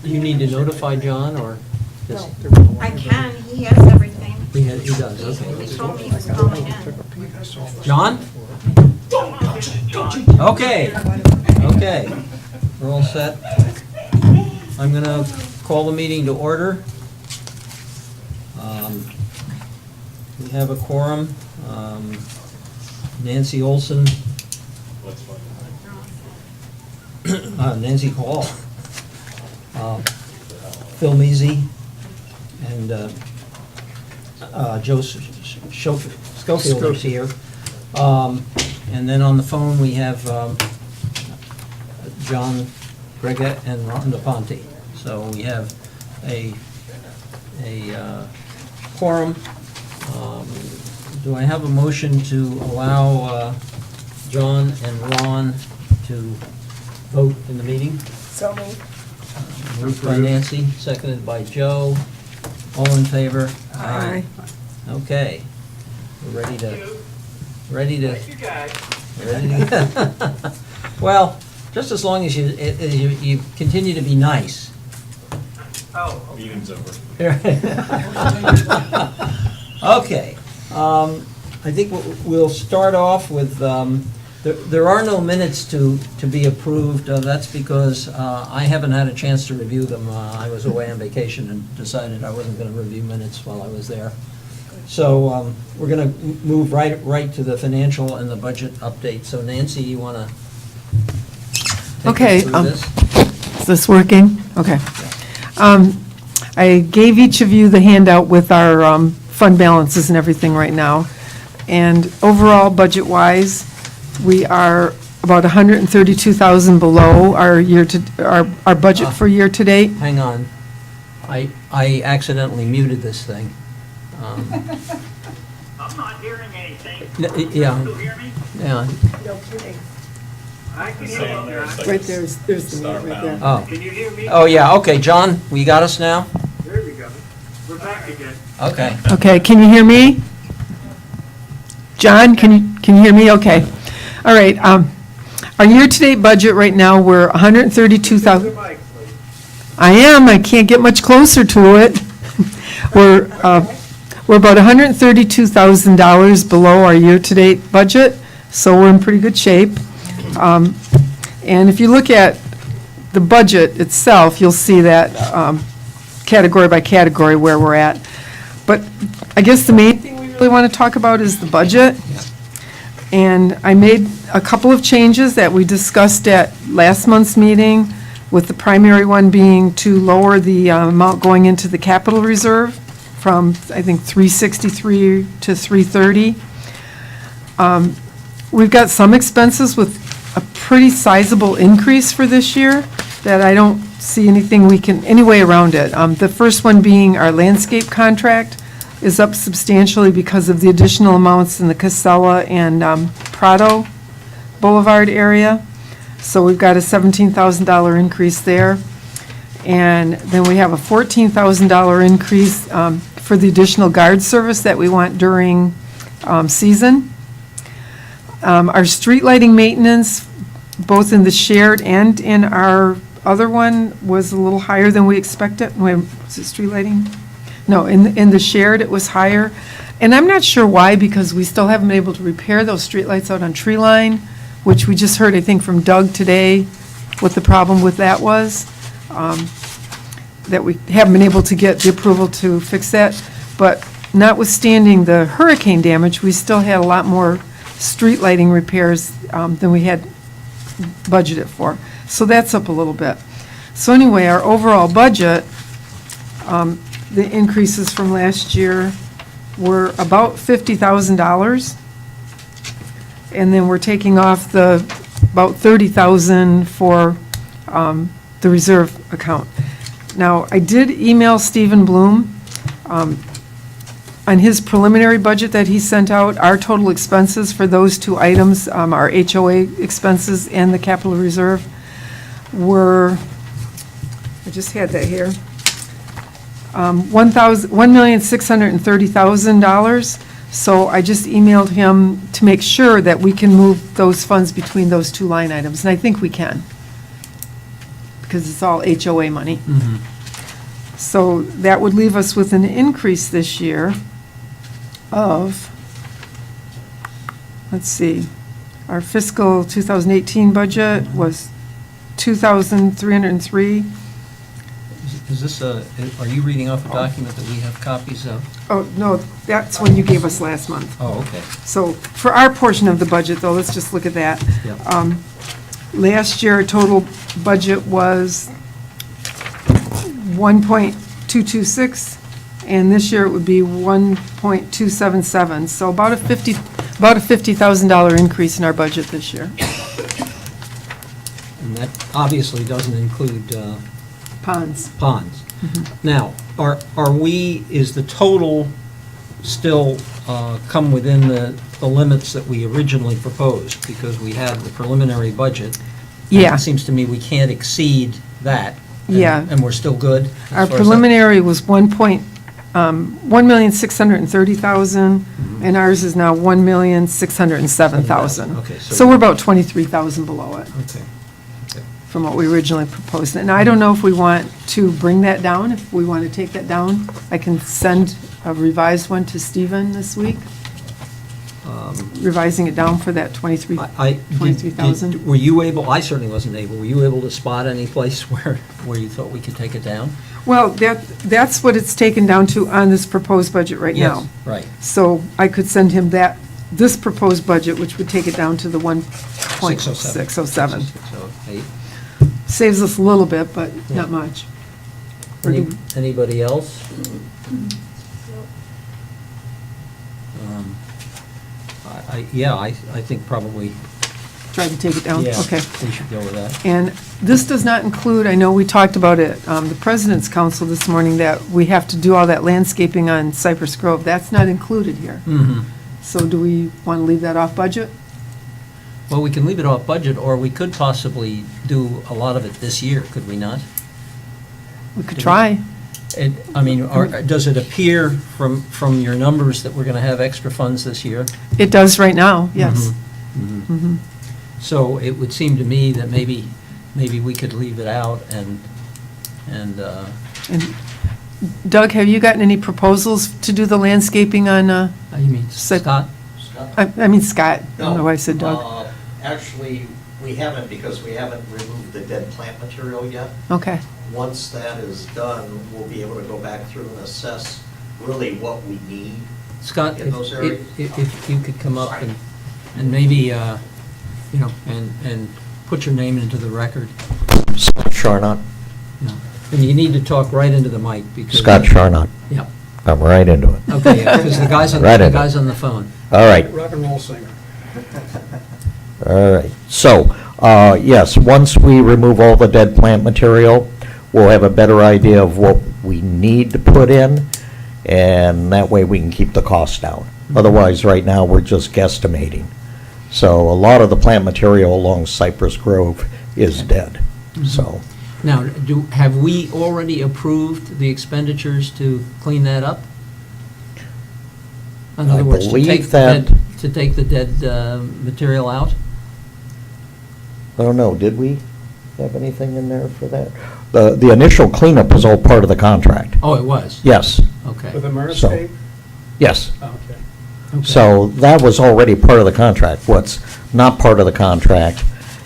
You need to notify John, or? just- I can, he has everything. He does, okay. He told me he was calling in. John? Okay, okay, we're all set. I'm gonna call the meeting to order. We have a quorum. Nancy Olson. Nancy Hall. Phil Measy. And Joe Schofield is here. And then on the phone, we have John Grega and Rhonda Ponte. So we have a quorum. Do I have a motion to allow John and Ron to vote in the meeting? So moved. Moved by Nancy, seconded by Joe. All in favor? Aye. Okay. We're ready to. Well, just as long as you continue to be nice. Oh. Meeting's over. Okay. I think we'll start off with, there are no minutes to be approved. That's because I haven't had a chance to review them. I was away on vacation and decided I wasn't going to review minutes while I was there. So we're going to move right to the financial and the budget update. So Nancy, you want to take Okay, us through this? Is this working? Okay. I gave each of you the handout with our fund balances and everything right now. And overall, budget-wise, we are about 132,000 below our budget for year-to-date. Hang on. I accidentally muted this thing. I'm not hearing anything. Yeah. You hear me? Yeah. No kidding. I can hear you. guys. Right there's the meter right there. Oh. Can you hear me? Oh, yeah, okay, John, we got us now? There we go. We're back again. Okay. Okay, can you hear me? John, can you hear me? Okay. All right, our year-to-date budget right now, we're 132,000. Good mic, please. I can't get much closer to it. We're about $132,000 below our year-to-date budget, so we're in pretty good shape. And if you look at the budget itself, you'll see that category by category where we're at. But I guess the main thing we really want to talk about is the budget. And I made a couple of changes that we discussed at last month's meeting, with the primary one being to lower the amount going into the capital reserve from, I think, 363 to 330. We've got some expenses with a pretty sizable increase for this year that I don't see any way around it. The first one being our landscape contract is up substantially because of the additional amounts in the Casella and Prado Boulevard area. So we've got a $17,000 increase there. And then we have a $14,000 increase for the additional guard service that we want during season. Our street lighting maintenance, both in the shared and in our other one, was a little higher than we expected. Wait, was it street lighting? No, in the shared, it was higher. And I'm not sure why, because we still haven't been able to repair those streetlights out on Tree Line, which we just heard, I think, from Doug today, what the problem with that was, that we haven't been able to get the approval to fix that. But notwithstanding the hurricane damage, we still had a lot more street lighting repairs than we had budgeted for. So that's up a little bit. So anyway, our overall budget, the increases from last year were about $50,000. And then we're taking off about $30,000 for the reserve account. Now, I did email Stephen Bloom on his preliminary budget that he sent out. Our total expenses for those two items, our HOA expenses and the capital reserve, were, I just had that here, $1,630,000. So I just emailed him to make sure that we can move those funds between those two line items, and I think we can. because it's all HOA money. Mhm. So that would leave us with an increase this year of, let's see, our fiscal 2018 budget was 2,303. Is this are you reading off a document that we have copies of? Oh, no, that's one you gave us last month. Oh, okay. So for our portion of the budget, though, let's just look at that. Yeah. Last year, total budget was 1.226, and this year it would be 1.277. So about a $50,000 increase in our budget this year. And that obviously doesn't include Ponds. ponds. Now, is the total still come within the limits that we originally proposed? Because we had the preliminary budget. Yeah. It seems to me we can't exceed that. and- Yeah. And we're still good? as Our far as that- preliminary was 1,630,000, and ours is now 1,607,000. Okay, so- So we're about 23,000 below it Okay. from what we originally proposed. And I don't know if we want to bring that down, if we want to take that down. I can send a revised one to Stephen this week, revising it down for that 23,000. Were you able, I certainly wasn't able, were you able to spot any place where you thought we could take it down? Well, that's what it's taken down to on this proposed budget right now. Yes, right. So I could send him this proposed budget, which would take it down to the 1.607. 608. Saves us a little bit, but not much. Anybody else? I think probably, Try to take it down? yeah, Okay. we should go with that. And this does not include, I know we talked about it, the President's Council this morning, that we have to do all that landscaping on Cypress Grove. That's not included here. Mhm. So do we want to leave that off budget? Well, we can leave it off budget, or we could possibly do a lot of it this year, could we not? We could try. Does it appear from your numbers that we're going to have extra funds this year? It does right now, yes. Mhm. Mhm. So it would seem to me that maybe we could leave it out and And Doug, have you gotten any proposals to do the landscaping on, you mean Cy- Scott? I mean Scott, I don't know why I said Doug. Actually, we haven't, because we haven't removed the dead plant material yet. Okay, Once that is done, we'll be able to go back through and assess really what we need. Scott, In those areas? if you could come up and maybe, and put your name into the record. Scott Charnock. you know. And you need to talk right into the mic because. Scott Charnock. Yeah, I'm right into it. okay, because the guy's Right in. on the phone. All right, Rock and roll singer. all right. So, yes, once we remove all the dead plant material, we'll have a better idea of what we need to put in, and that way we can keep the cost down. Otherwise, right now, we're just guesstimating. So a lot of the plant material along Cypress Grove is dead, so. Now, have we already approved the expenditures to clean that up? In other I words, to believe take the that- dead, to take the dead material out? I don't know, did we have anything in there for that? The initial cleanup was all part of the contract. Oh, it was? Yes, Okay. With a So- Merscape? yes. Okay. Okay. So that was already part of the contract. What's not part of the contract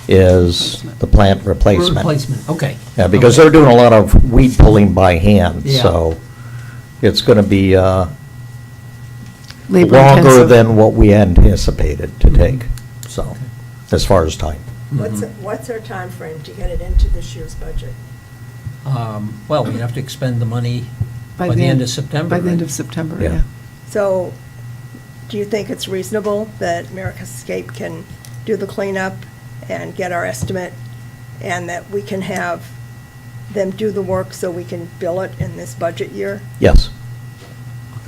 is the plant replacement. Replacement, okay. Yeah, because Okay. they're doing a lot of weed pulling by hand, Yeah. so it's going to be labor longer intensive. than what we anticipated to take, so, as far as time. What's our time frame to get it into this year's budget? Well, we have to expend the money by the end of September. By the end right? of September, Yeah. yeah. So, do you think it's reasonable that Merscape can do the cleanup and get our estimate, and that we can have them do the work so we can bill it in this budget year? Yes.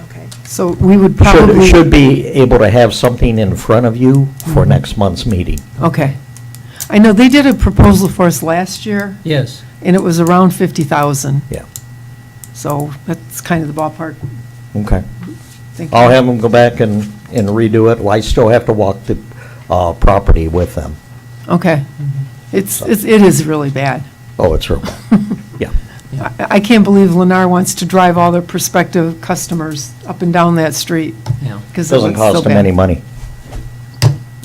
Okay. So we would probably. Should be able to have something in front of you for next month's meeting. Okay. I know they did a proposal for us last year, Yes. and it was around 50,000. Yeah. So that's kind of the ballpark. Okay. Thank I'll you. have them go back and redo it. Well, I still have to walk the property with them. Okay. It is really bad. Oh, it's horrible. Yeah. I can't believe Lennar wants to drive all their prospective customers up and down that street, Yeah. because it Doesn't looks so cost them bad. any money.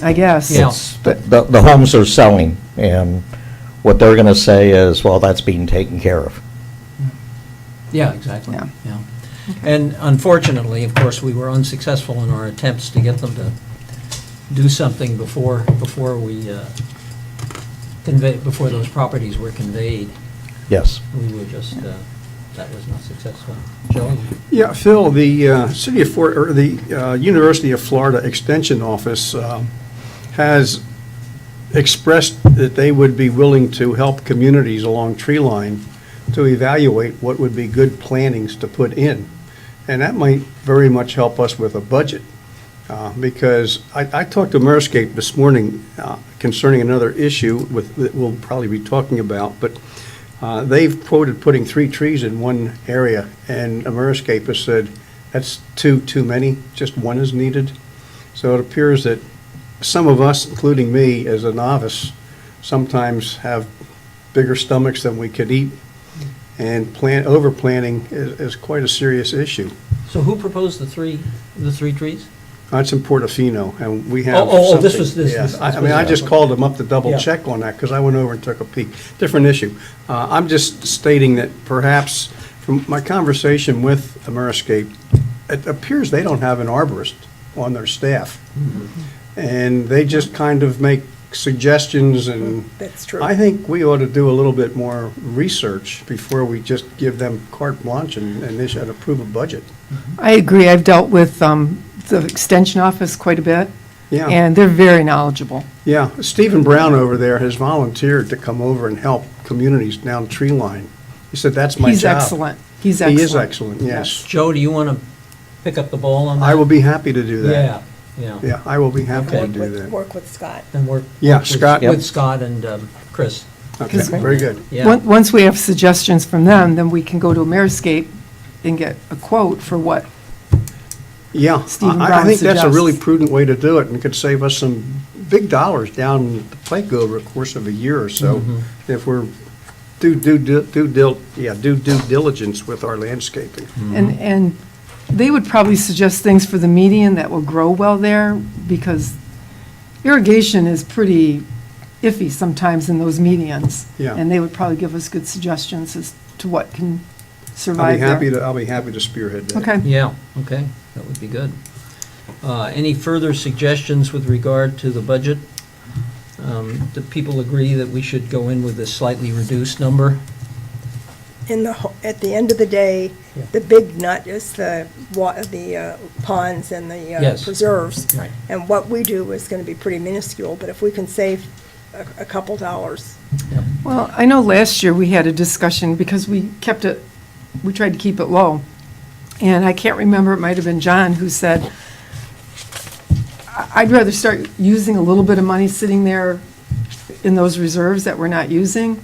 I guess. Yeah. The homes are selling, and what they're going to say is, well, that's being taken care of. Yeah, exactly. Yeah. Yeah. And unfortunately, of course, we were unsuccessful in our attempts to get them to do something before we before those properties were conveyed. Yes. We were just, that was not successful. Joe? Yeah, Phil, the City of Fort, or the University of Florida Extension Office has expressed that they would be willing to help communities along tree line to evaluate what would be good plantings to put in. And that might very much help us with a budget. Because I talked to Merscape this morning concerning another issue that we'll probably be talking about, but they've quoted putting 3 trees in one area, and Merscape has said, that's too many, just one is needed. So it appears that some of us, including me as a novice, sometimes have bigger stomachs than we could eat, and over-planting is quite a serious issue. So who proposed the three trees? That's in Portofino, and we have Oh, this something- was- this yeah. was- I mean, I just called them up to double Yeah. check on that, because I went over and took a peek. Different issue. I'm just stating that perhaps, from my conversation with Ameriscape, it appears they don't have an arborist on their staff. And they just kind of make suggestions, and That's true. I think we ought to do a little bit more research before we just give them carte blanche and approve a budget. I agree. I've dealt with the Extension Office quite a bit, Yeah. and they're very knowledgeable. Yeah, Stephen Brown over there has volunteered to come over and help communities down tree line. He said, that's my job. He's excellent. He's excellent. He is excellent, yes. Joe, do you want to pick up the ball on that? I will be happy to do that. Yeah, yeah. Yeah, I will be happy to Okay. do that. Work with Scott. And work. Yeah, work with- Scott. With Scott and Chris. Okay, very good. Yeah. Once we have suggestions from them, then we can go to Ameriscape and get a quote for what. Yeah, Stephen I Brown think that's a really suggests. prudent way to do it, and could save us some big dollars down the pike over the course of a year or so, if we're do due diligence with our landscaping. And they would probably suggest things for the median that will grow well there, because irrigation is pretty iffy sometimes in those medians. Yeah. And they would probably give us good suggestions as to what can I'll be survive happy there. to, I'll be happy to spearhead that. Okay. Yeah, okay, that would be good. Any further suggestions with regard to the budget? Do people agree that we should go in with a slightly reduced number? At the end of the day, Yeah. the big nut is the ponds and the Yes. preserves. Right. And what we do is going to be pretty minuscule, but if we can save a couple dollars. Well, I know last year we had a discussion, because we tried to keep it low. And I can't remember, it might have been John who said, I'd rather start using a little bit of money sitting there in those reserves that we're not using,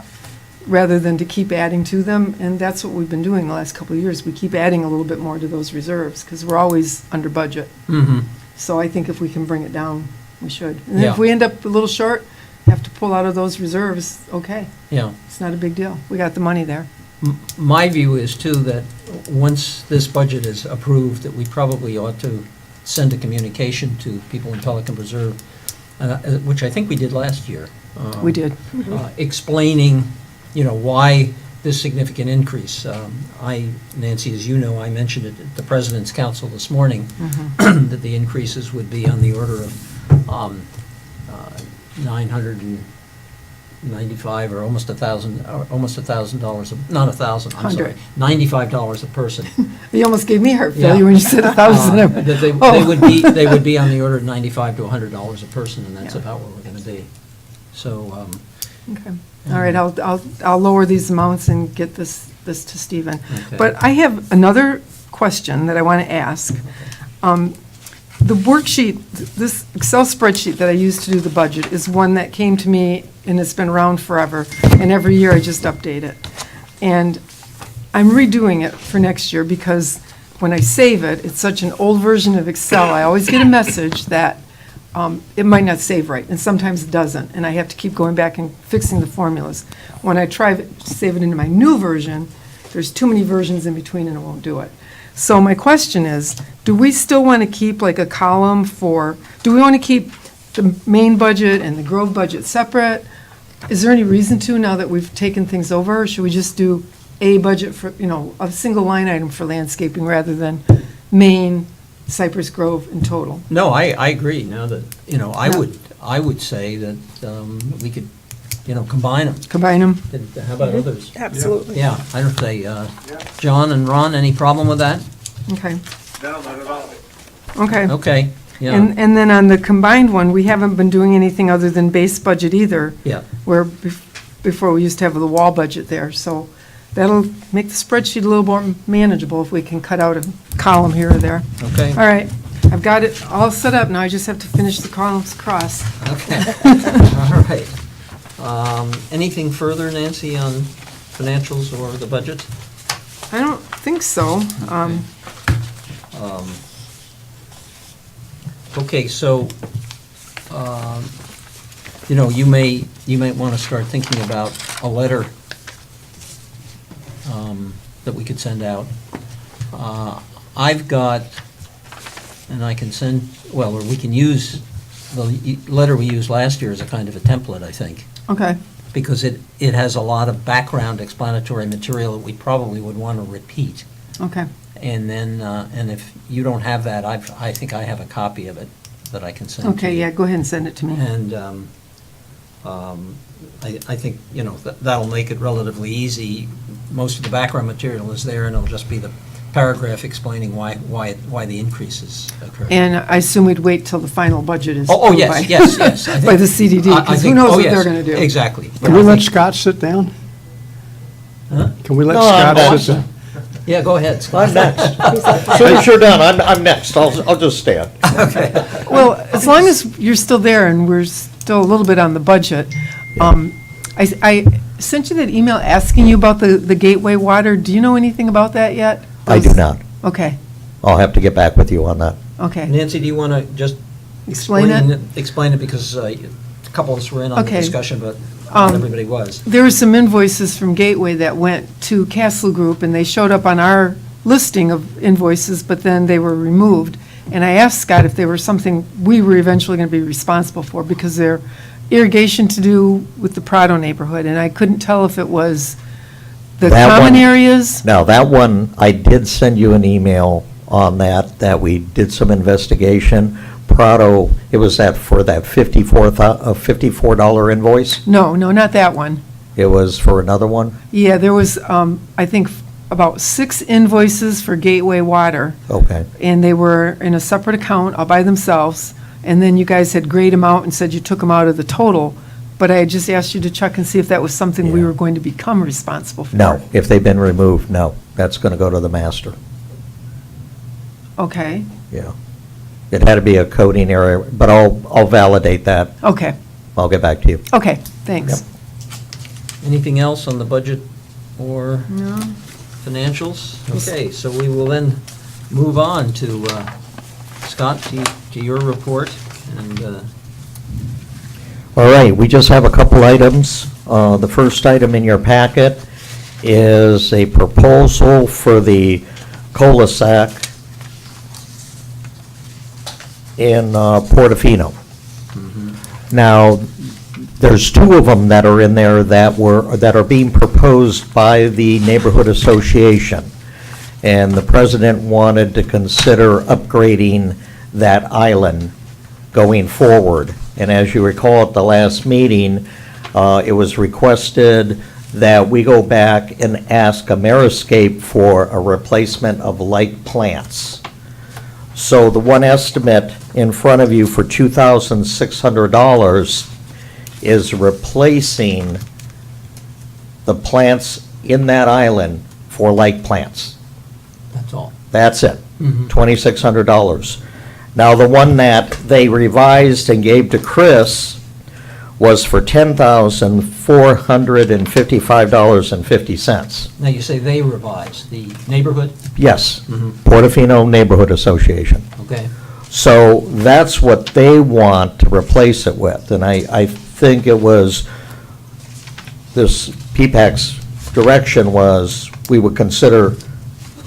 rather than to keep adding to them. And that's what we've been doing the last couple of years. We keep adding a little bit more to those reserves, because we're always under budget. Mm-hmm. So I think if we can bring it down, we should. And then Yeah. if we end up a little short, have to pull out of those reserves, okay, Yeah. it's not a big deal. We got the money there. My view is too that once this budget is approved, that we probably ought to send a communication to people in Pelican Preserve, which I think we did last year. We did. Explaining, why this significant increase. Nancy, as you know, I mentioned it at the President's Council this morning, that the increases would be on the order of $995 or almost $1,000, not $1,000, I'm sorry, $95 a person. You almost gave me heart Yeah. failure when you said 1,000. That they Oh. they would be on the order of $95 to $100 a person, and that's Yeah. about where we're going to be. So, Okay. All right, I'll lower these amounts and get this to Stephen. Okay. But I have another question that I want to ask. The worksheet, this Excel spreadsheet that I used to do the budget is one that came to me, and it's been around forever, and every year I just update it. And I'm redoing it for next year, because when I save it, it's such an old version of Excel, I always get a message that it might not save right, and sometimes it doesn't, and I have to keep going back and fixing the formulas. When I try to save it into my new version, there's too many versions in between and it won't do it. So my question is, do we still want to keep like a column for, do we want to keep the main budget and the Grove budget separate? Is there any reason to, now that we've taken things over, or should we just do a budget for, a single line item for landscaping rather than main, Cypress Grove in total? No, I agree, now that, I would say that we could, combine them. Combine them? How about others? Absolutely. Yeah, I don't say, John and Ron, any problem with that? Okay, No, not at all. okay. Okay, yeah, And then on the combined one, we haven't been doing anything other than base budget either, yeah. where before we used to have the wall budget there. So that'll make the spreadsheet a little more manageable if we can cut out a column here or there. Okay, All right, I've got it all set up, now I just have to finish the columns across. okay, all right. Anything further, Nancy, on financials or the budget? I don't think so. Okay, so, you might want to start thinking about a letter that we could send out. I've got, and I can send, or we can use the letter we used last year as a kind of a template, I think, Okay, because it has a lot of background explanatory material that we probably would want to repeat. okay. And then, and if you don't have that, I think I have a copy of it that I can send to you. Okay, yeah, go ahead and send it to me. And I think, that'll make it relatively easy. Most of the background material is there, and it'll just be the paragraph explaining why the increases occur. And I assume we'd wait till the final budget is Oh, approved yes, by- yes, yes. I think- by the CDD, I because who think- knows oh, what yes, they're going to do. Exactly. Can we let Scott sit down? Huh? Can we let No, I'm Scott next. sit down? Yeah, go ahead, Scott. I'm next. Soon as you're done, I'm next. I'll just stand. Well, as long as you're still there and we're still a little bit on the budget, I sent you that email asking you about the gateway water. Do you know anything about that yet? I do not. Okay, I'll have to get back with you on that. okay. Nancy, do you want to just Explain it? Explain it, because a couple of us were in on the Okay. discussion, but not everybody was. There were some invoices from Gateway that went to Castle Group, and they showed up on our listing of invoices, but then they were removed. And I asked Scott if they were something we were eventually going to be responsible for, because they're irrigation to do with the Prado neighborhood, and I couldn't tell if it was the That common one- areas. Now, that one, I did send you an email on that we did some investigation. Prado, it was for that $54 invoice? No, not that one. It was for another one? Yeah, there was, I think, about 6 invoices for Gateway Water, Okay. and they were in a separate account all by themselves, and then you guys had grayed them out and said you took them out of the total, but I had just asked you to check and see if that was something we Yeah. were going to become responsible for. No, if they've been removed, no. That's going to go to the master. Okay, Yeah. It had to be a coding error, but I'll validate that. okay, I'll get back to you. okay, thanks. Anything else on the budget or No? financials? Okay, so we will then move on to, Scott, to your report, and, All right, we just have a couple items. The first item in your packet is a proposal for the cul-de-sac in Portofino. Now, there's 2 of them that are in there that are being proposed by the neighborhood association. And the president wanted to consider upgrading that island going forward. And as you recall at the last meeting, it was requested that we go back and ask Ameriscape for a replacement of light plants. So the one estimate in front of you for $2,600 is replacing the plants in that island for light plants. that's all. That's it, Mhm. $2,600. Now, the one that they revised and gave to Chris was for $10,455.50. Now, you say they revised, the neighborhood? Yes, Mhm. Portofino Neighborhood Association. Okay, So that's what they want to replace it with. And I think it was, this P-PAC's direction was, we would consider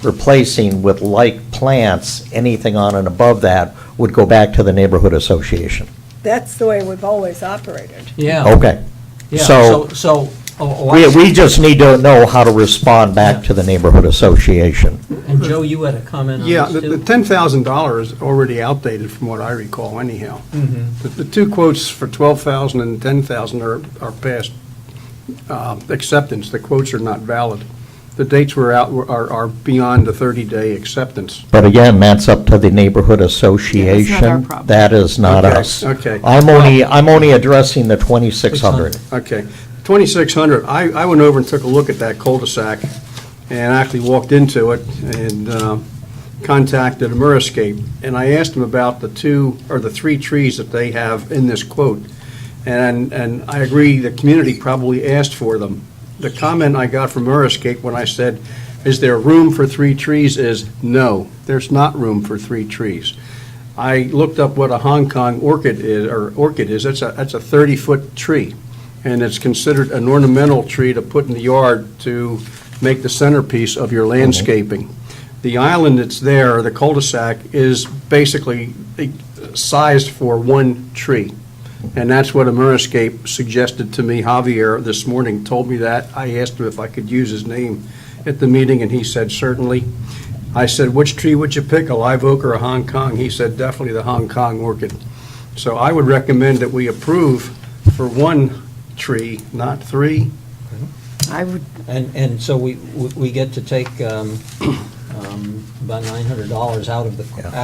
replacing with like plants, anything on and above that would go back to the neighborhood association. That's the way we've always operated. Yeah. Okay. Yeah, So we just need to know how to respond back to the neighborhood association. And Joe, you had a comment on Yeah, this the too? $10,000 is already outdated from what I recall anyhow. Mm-hmm. The two quotes for $12,000 and $10,000 are past acceptance. The quotes are not valid. The dates were out, are beyond the 30-day acceptance. But again, that's up to the neighborhood association. problem. That is not Okay, us. okay. I'm only addressing the 2,600. Okay. 2,600, I went over and took a look at that cul-de-sac and actually walked into it and contacted Ameriscape. And I asked them about the three trees that they have in this quote. And I agree, the community probably asked for them. The comment I got from Ameriscape when I said, is there room for 3 trees, is no, there's not room for 3 trees. I looked up what a Hong Kong orchid is, that's a 30-foot tree. And it's considered an ornamental tree to put in the yard to make the centerpiece of your landscaping. The island that's there, the cul-de-sac, is basically sized for 1 tree. And that's what Ameriscape suggested to me. Javier this morning told me that. I asked him if I could use his name at the meeting, and he said certainly. I said, which tree would you pick, a live oak or a Hong Kong? He said definitely the Hong Kong orchid. So I would recommend that we approve for 1 tree, not 3. I would, And so we get to take about $900 out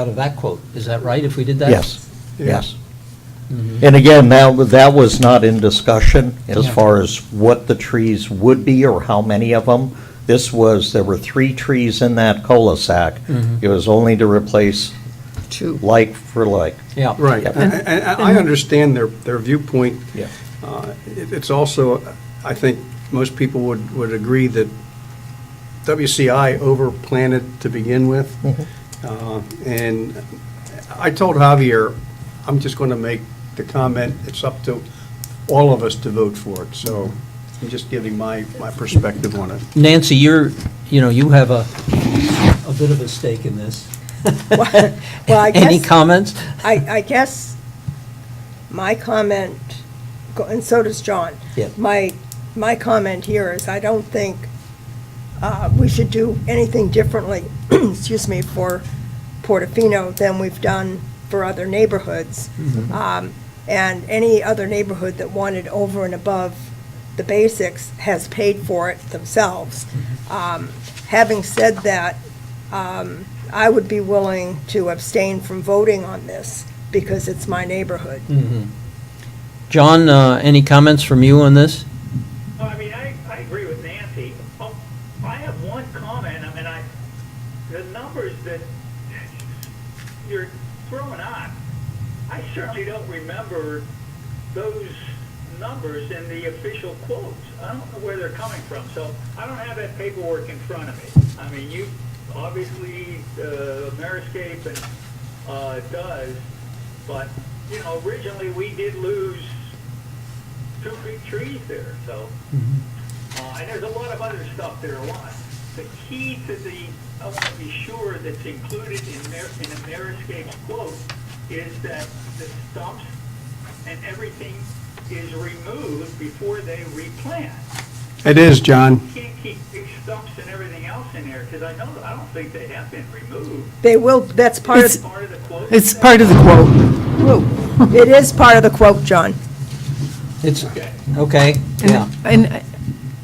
of that quote. Is that right, if we did that? Yes, yes. And again, that was not in discussion as Yeah. far as what the trees would be or how many of them. This was, there were 3 trees in that cul-de-sac. It was only to replace 2. like for like. Yeah. Right. Yep. And I understand their viewpoint. Yeah. It's also, I think most people would agree that WCI overplanted to begin with. And I told Javier, I'm just going to make the comment, it's up to all of us to vote for it. So I'm just giving my perspective on it. Nancy, you have a bit of a stake in this. Well, I Any guess, comments? I guess my comment, and so does John. Yeah. My comment here is I don't think we should do anything differently, excuse me, for Portofino than we've done for other neighborhoods. And any other neighborhood that wanted over and above the basics has paid for it themselves. Having said that, I would be willing to abstain from voting on this because it's my neighborhood. John, any comments from you on this? No, I mean, I agree with Nancy. I have one comment. I mean, the numbers that you're throwing out, I certainly don't remember those numbers in the official quotes. I don't know where they're coming from, so I don't have that paperwork in front of me. I mean, you, obviously, Ameriscape does, but, originally we did lose 2 big trees there, so. And there's a lot of other stuff there. The key to I want to be sure that's included in Ameriscape's quote is that the stumps and everything is removed before they replant. It is, John. You can't keep big stumps and everything else in there, because I don't think they have been removed. They will, that's part It's- of, Part of the quote. it's part of the quote. it is part of the quote, John. It's, okay, yeah. And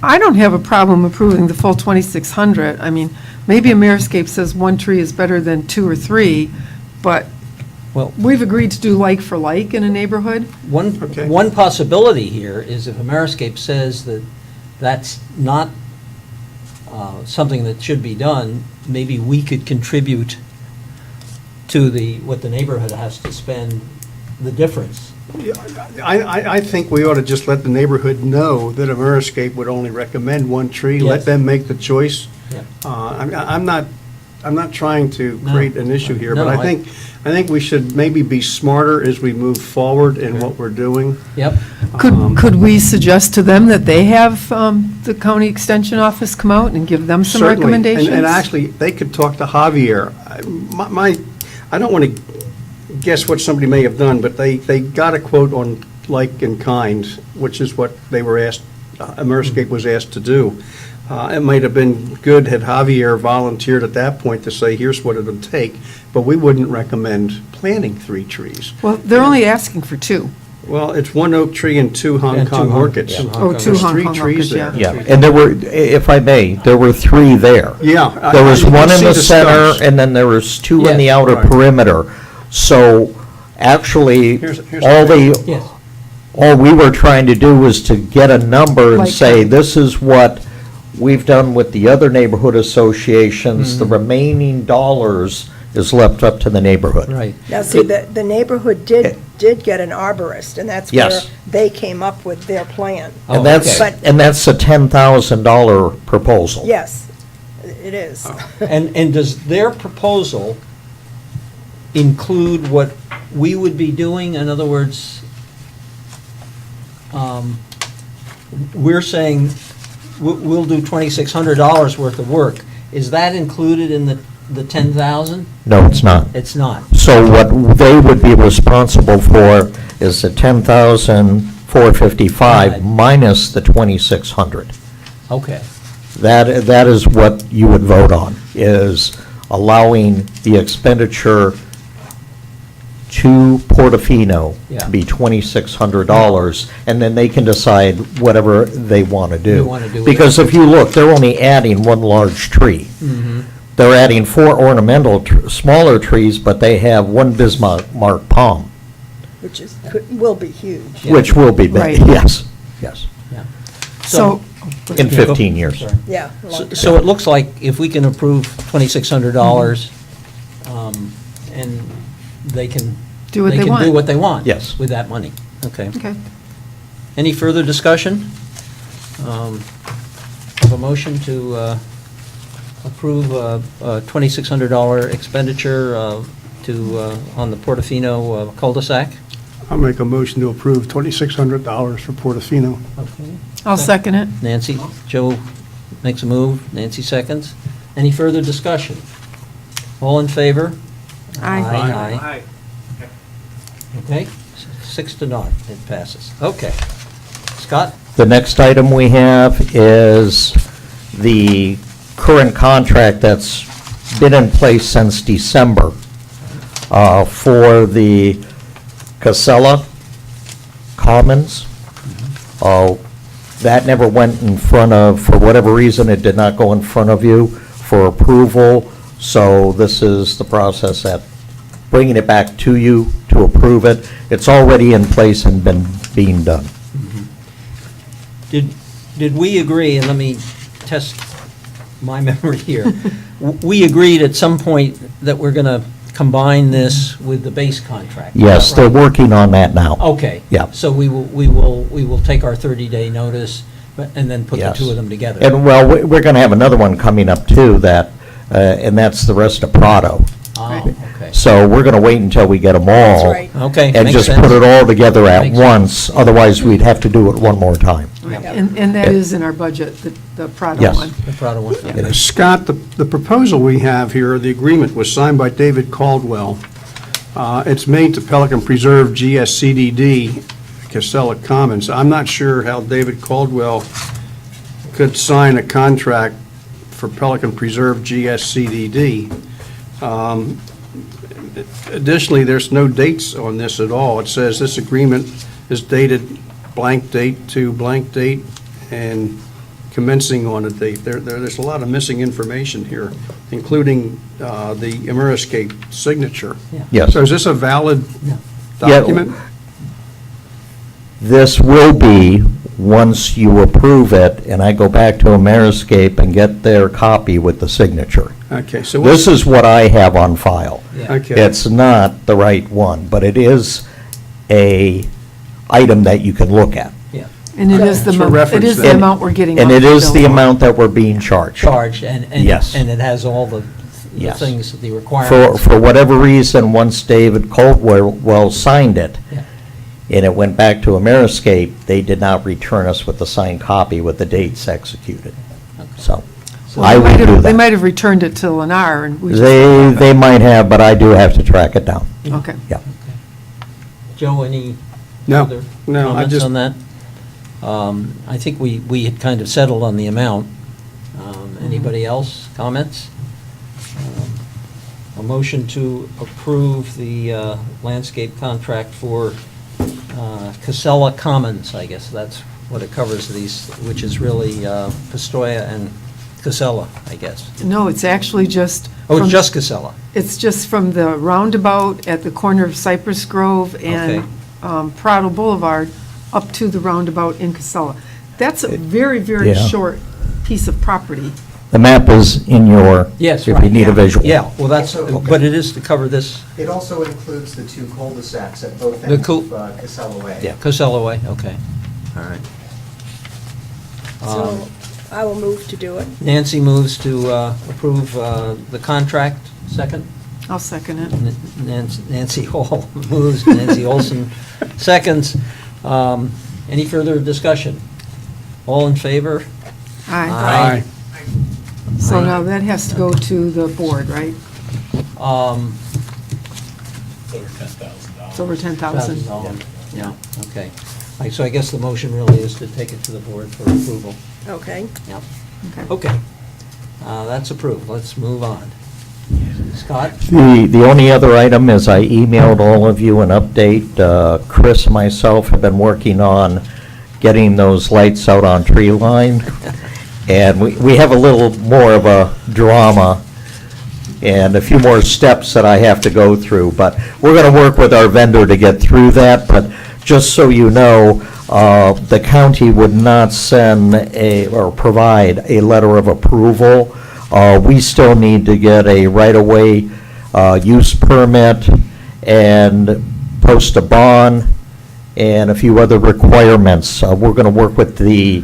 I don't have a problem approving the full 2,600. I mean, maybe Ameriscape says 1 tree is better than 2 or 3, but Well- we've agreed to do like for like in a neighborhood. Okay. One possibility here is if Ameriscape says that that's not something that should be done, maybe we could contribute to what the neighborhood has to spend, the difference. I think we ought to just let the neighborhood know that Ameriscape would only recommend 1 tree. Yes. Let them make the choice. Yeah. I'm not I'm not trying to No. create an issue here, but No, I think we should maybe be smarter as we move forward in what we're doing. Yep, Could we suggest to them that they have the county extension office come out and give them some Certainly. recommendations? And actually, they could talk to Javier. I don't want to guess what somebody may have done, but they got a quote on like and kind, which is what they were asked, Ameriscape was asked to do. It might have been good had Javier volunteered at that point to say, here's what it would take, but we wouldn't recommend planting 3 trees. Well, they're only asking for 2. Well, it's 1 oak tree and 2 Hong And 2 Kong Hong- orchids. yeah. Oh, 2 There's Hong 3 Kong trees orchids, there. yeah. Yeah, and there were, if I may, there were 3 there. Yeah. There was you can one in see the center, stubs. and then there was 2 in the Yes, outer right. perimeter. So, actually, Here's all the the, yes. all we were trying to do was to get a number and Like say, that. this is what we've done with the other neighborhood associations. The remaining dollars is left up to the neighborhood. Right. Now, see, the neighborhood did get an arborist, and that's where Yes. they came up with their plan. Oh, And that's, okay. But- and that's a $10,000 proposal. Yes, it is. And does their proposal include what we would be doing? In other words, we're saying we'll do $2,600 worth of work. Is that included in the 10,000? No, it's not. It's not. So what they would be responsible for is the $10,455 Right. minus the $2,600. Okay. That is what you would vote on, is allowing the expenditure to Portofino Yeah. to be $2,600, and then they can decide whatever they want to They do. wanna do it. Because if you look, they're only adding 1 large tree. Mm-hmm. They're adding 4 ornamental, smaller trees, but they have 1 Bismarck palm, Which will be huge. Yeah. which will be big, Right. yes, yes, So, in Yeah, go- 15 years. sorry. Yeah. So it looks like if we can approve $2,600, and they can. Do what they They can do want. what they want. Yes. With that money. Okay. okay. Any further discussion? Have a motion to approve a $2,600 expenditure on the Portofino cul-de-sac? I'll make a motion to approve $2,600 for Portofino. Okay. I'll second it. Nancy, Joe makes a move, Nancy seconds. Any further discussion? All in favor? Aye. Aye. Okay, 6-0, it passes. Okay. Scott? The next item we have is the current contract that's been in place since December for the Casella Commons. That never went in front of, for whatever reason, it did not go in front of you for approval, so this is the process that, bringing it back to you to approve it. It's already in place and being done. Did we agree, and let me test my memory here, we agreed at some point that we're going to combine this with the base contract? Yes, they're right? working on that now. Okay. Yeah. So we will take our 30-day notice and then put the Yes. two of them together. And, well, we're going to have another one coming up, too, that, and that's the rest of Prado. Oh, okay. So we're going to wait until we get them That's all. right. Okay, And makes just sense. put it all together at Makes sense. once, otherwise we'd have to do it one more time. And that is in our budget, the Prado Yes. one. The Prado one. Okay. Scott, the proposal we have here, the agreement was signed by David Caldwell. It's made to Pelican Preserve GSCDD, Casella Commons. I'm not sure how David Caldwell could sign a contract for Pelican Preserve GSCDD. Additionally, there's no dates on this at all. It says this agreement is dated blank date to blank date and commencing on a date. There's a lot of missing information here, including the Ameriscape signature. Yes. So is this a valid No. document? This will be, once you approve it, and I go back to Ameriscape and get their copy with the signature. Okay, so This what's, is what I have on file. Yeah. okay. It's not the right one, but it is a item that you can look at. Yeah. And it is the, For reference it is the then. amount we're getting. And off it is the bill. amount that we're being charged. Charged, and Yes. and it has all the Yes. things, the For, requirements. for whatever reason, once David Caldwell signed it, Yeah. and it went back to Ameriscape, they did not return us with the signed copy with the dates executed. So, I They would might do have- They that. might have returned it to Lennar, and we just... They might have, but I do have to track it down. Okay. Yeah. Joe, any No, other no, I comments just, on that? I think we had kind of settled on the amount. Anybody else, comments? A motion to approve the landscape contract for Casella Commons, I guess that's what it covers, these, which is really Pistoia and Casella, I guess. No, it's actually just... Oh, it's from- just Casella. It's just from the roundabout at the corner of Cypress Grove and Prado Boulevard up to the roundabout in Casella. That's a very, very Yeah. short piece of property. The map is in your, Yes, if you right, need a yeah. visual. Yeah, well, that's, Also- but it is to cover this, It also includes the two cul-de-sacs at both The ends cul- of Casella Way. yeah, Casella Way, okay, all right. So I will move to do it. Nancy moves to approve the contract, second? I'll second it. Nancy Hall moves, Nancy Olson seconds. Any further discussion? All in favor? Aye. aye. So now that has to go to the board, right? It's over $10,000. It's over 10,000. Yeah, okay. So I guess the motion really is to take it to the board for approval. Okay. Yeah. Okay. Okay. That's approved. Let's move on. Scott? The only other item is I emailed all of you an update. Chris and myself have been working on getting those lights out on tree line. And we have a little more of a drama and a few more steps that I have to go through. But we're going to work with our vendor to get through that. But just so you know, the county would not send or provide a letter of approval. We still need to get a right-of-way use permit and post a bond and a few other requirements. We're going to work with the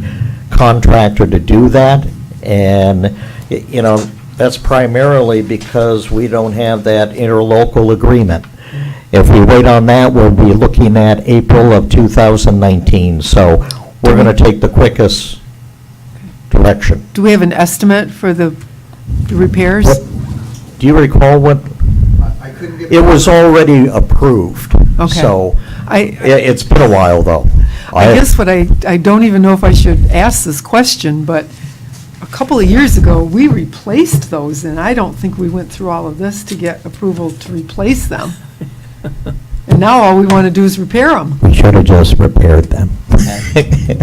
contractor to do that, and, you know, that's primarily because we don't have that interlocal agreement. If we wait on that, we'll be looking at April of 2019, so we're going to take the quickest direction. Do we have an estimate for the repairs? Do you recall what, I couldn't give. it was already approved, Okay. so I it's been a while, though. I guess what I don't even know if I should ask this question, but a couple of years ago, we replaced those, and I don't think we went through all of this to get approval to replace them. And now all we want to do is repair them. We should have just repaired them.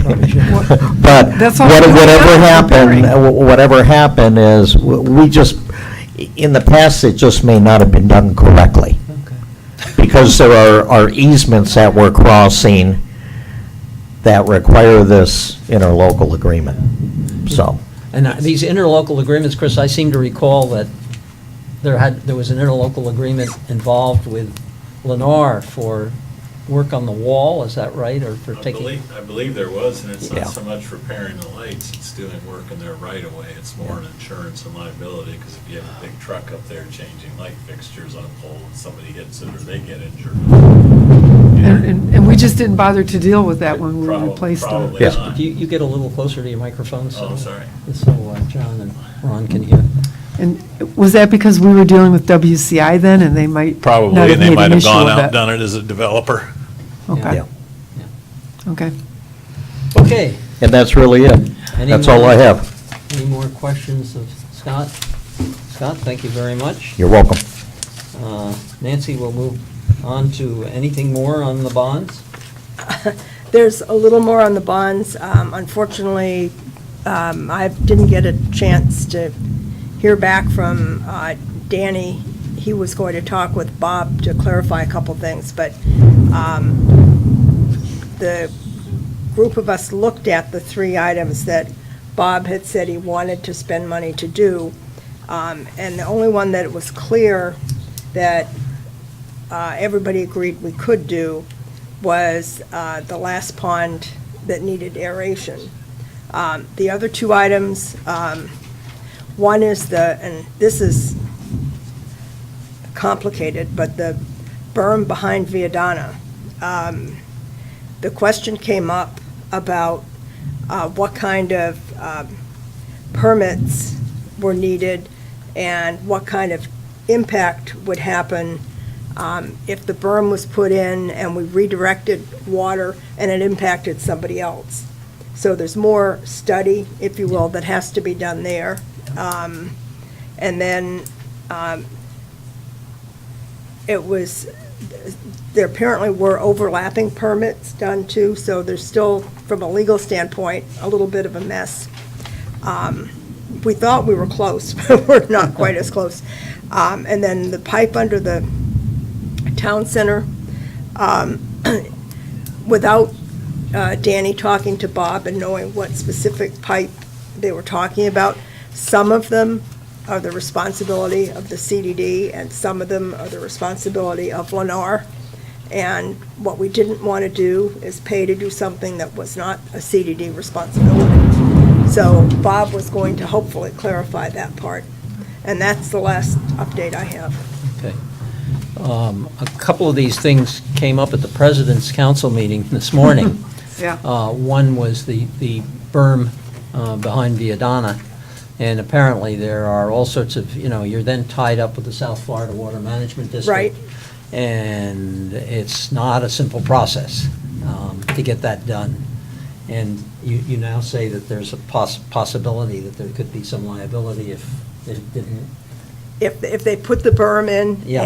But That's all we want, whatever happened is, we just, in the past, it just may not have been done correctly. Because there are easements that we're crossing that require this interlocal agreement, so. And these interlocal agreements, Chris, I seem to recall that there was an interlocal agreement involved with Lennar for work on the wall, is that right, or for taking? I believe there was, and it's Yeah. not so much repairing the lights, it's doing work in their right of way. It's more an insurance and liability, because if you have a big truck up there changing light fixtures on a pole and somebody hits it or they get injured. And we just didn't bother to deal with that when we replaced them. Probably Yes. not. If you get a little closer to your microphone, so. Oh, sorry. So John and Ron can hear. And was that because we were dealing with WCI then, and they might not Probably, have and they made might an have issue gone of out and it? done it as a developer. Okay, Yeah. okay. Okay. And that's really it. Any That's all I more- have. Any more questions of Scott? Scott, thank you very much. You're welcome. Nancy, we'll move on to anything more on the bonds? There's a little more on the bonds. Unfortunately, I didn't get a chance to hear back from Danny. He was going to talk with Bob to clarify a couple things, but the group of us looked at the three items that Bob had said he wanted to spend money to do, and the only one that it was clear that everybody agreed we could do was the last pond that needed aeration. The other two items, one is and this is complicated, but the berm behind Viadana, the question came up about what kind of permits were needed and what kind of impact would happen if the berm was put in and we redirected water and it impacted somebody else. So there's more study, if you will, that has to be done there. And then there apparently were overlapping permits done too, so there's still, from a legal standpoint, a little bit of a mess. We thought we were close, but we're not quite as close. And then the pipe under the town center, without Danny talking to Bob and knowing what specific pipe they were talking about, some of them are the responsibility of the CDD, and some of them are the responsibility of Lennar. And what we didn't want to do is pay to do something that was not a CDD responsibility. So Bob was going to hopefully clarify that part. And that's the last update I have. Okay. A couple of these things came up at the President's Council meeting this morning. Yeah. One was the berm behind Viadana, and apparently there are all sorts of, you're then tied up with the South Florida Water Management District. Right. And it's not a simple process to get that done. And you now say that there's a possibility that there could be some liability if it didn't. If they put the berm in, Yeah.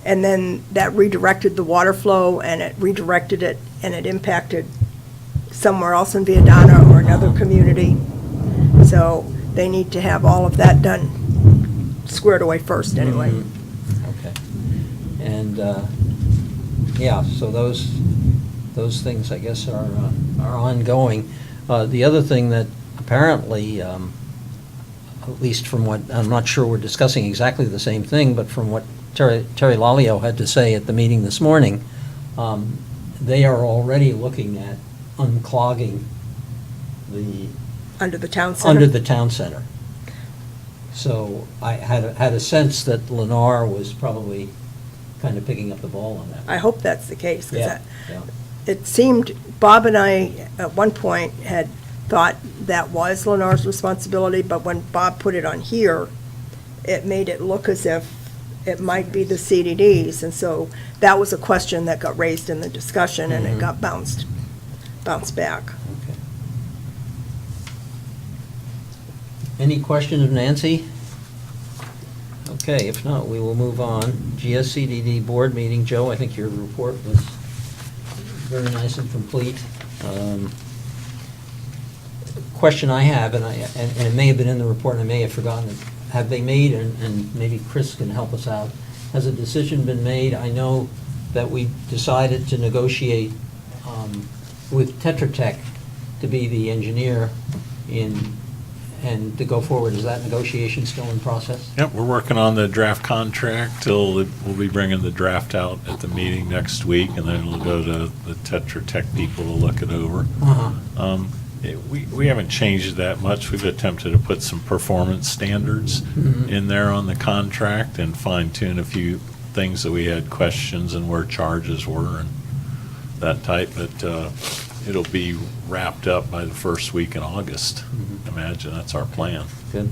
and then that redirected the water flow, and it redirected it, and it impacted somewhere else in Viadana or another community. So they need to have all of that done, squared away first, anyway. Okay. And, so those things, I guess, are ongoing. The other thing that apparently, at least from what, I'm not sure we're discussing exactly the same thing, but from what Terry Lalio had to say at the meeting this morning, they are already looking at unclogging the Under the town center? under the town center. So I had a sense that Lennar was probably kind of picking up the ball on that. I hope that's the case, Yeah, because it seemed, Bob and I, at one point, had thought that was Lennar's responsibility, but when Bob put it on here, it made it look as if it might be the CDDs, and so that was a question that got raised in the discussion, and it got bounced back. Okay. Any question of Nancy? Okay, if not, we will move on. GSCDD board meeting. Joe, I think your report was very nice and complete. Question I have, and it may have been in the report, and I may have forgotten it, have they made, and maybe Chris can help us out, has a decision been made? I know that we decided to negotiate with Tetra Tech to be the engineer and to go forward. Is that negotiation still in process? Yep, we're working on the draft contract. We'll be bringing the draft out at the meeting next week, and then we'll go to the Tetra Tech people to look it over. We haven't changed it that much. We've attempted to put some performance standards in there on the contract and fine-tune a few things that we had questions and where charges were and that type, but it'll be wrapped up by the first week in August. Imagine, that's our plan. Good.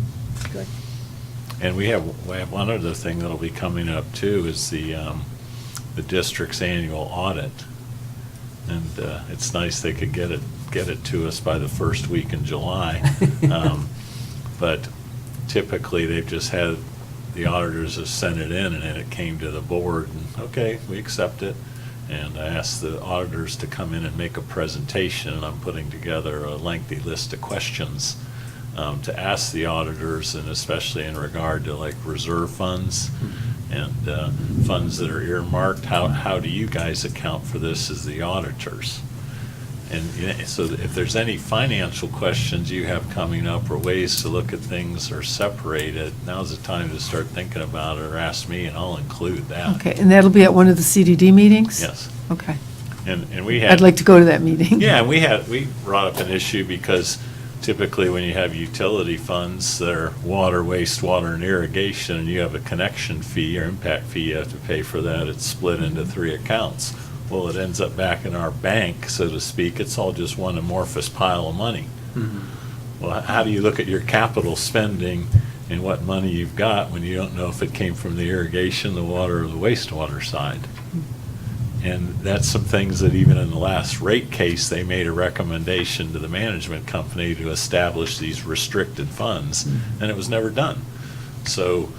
Good. And we have one other thing that'll be coming up too, is the district's annual audit. And it's nice they could get it to us by the first week in July. But typically, they've just had, the auditors have sent it in, and then it came to the board, and okay, we accept it. And I asked the auditors to come in and make a presentation, and I'm putting together a lengthy list of questions to ask the auditors, and especially in regard to like reserve funds and funds that are earmarked. How do you guys account for this as the auditors? And so if there's any financial questions you have coming up or ways to look at things or separate it, now's the time to start thinking about it, or ask me, and I'll include that. Okay, and that'll be at one of the CDD meetings? Yes. Okay. And we had. I'd like to go to that meeting. Yeah, and we brought up an issue because typically when you have utility funds that are water, wastewater, and irrigation, and you have a connection fee or impact fee you have to pay for that, it's split into 3 accounts. Well, it ends up back in our bank, so to speak. It's all just one amorphous pile of money. Well, how do you look at your capital spending and what money you've got when you don't know if it came from the irrigation, the water, or the wastewater side? And that's some things that even in the last rate case, they made a recommendation to the management company to establish these restricted funds, and it was never done. So,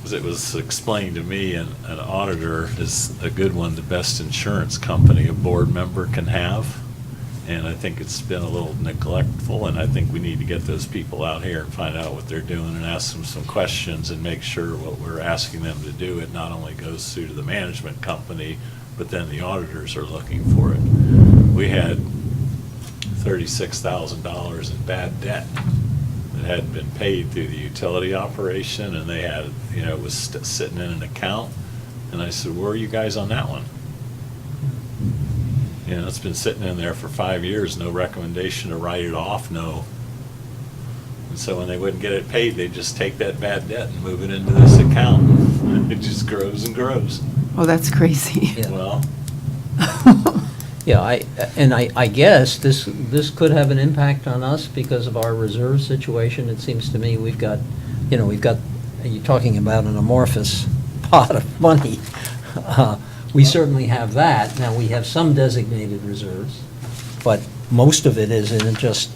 as it was explained to me, an auditor is a good one, the best insurance company a board member can have. And I think it's been a little neglectful, and I think we need to get those people out here and find out what they're doing and ask them some questions and make sure what we're asking them to do, it not only goes through to the management company, but then the auditors are looking for it. We had $36,000 in bad debt that hadn't been paid through the utility operation, and they had, it was sitting in an account. And I said, where are you guys on that one? It's been sitting in there for 5 years, no recommendation to write it off, no. And so when they wouldn't get it paid, they'd just take that bad debt and move it into this account. It just grows and grows. Oh, that's crazy. Yeah. Well, Yeah, I guess this could have an impact on us because of our reserve situation. It seems to me we've got, you're talking about an amorphous pot of money. We certainly have that. Now, we have some designated reserves, but most of it is in just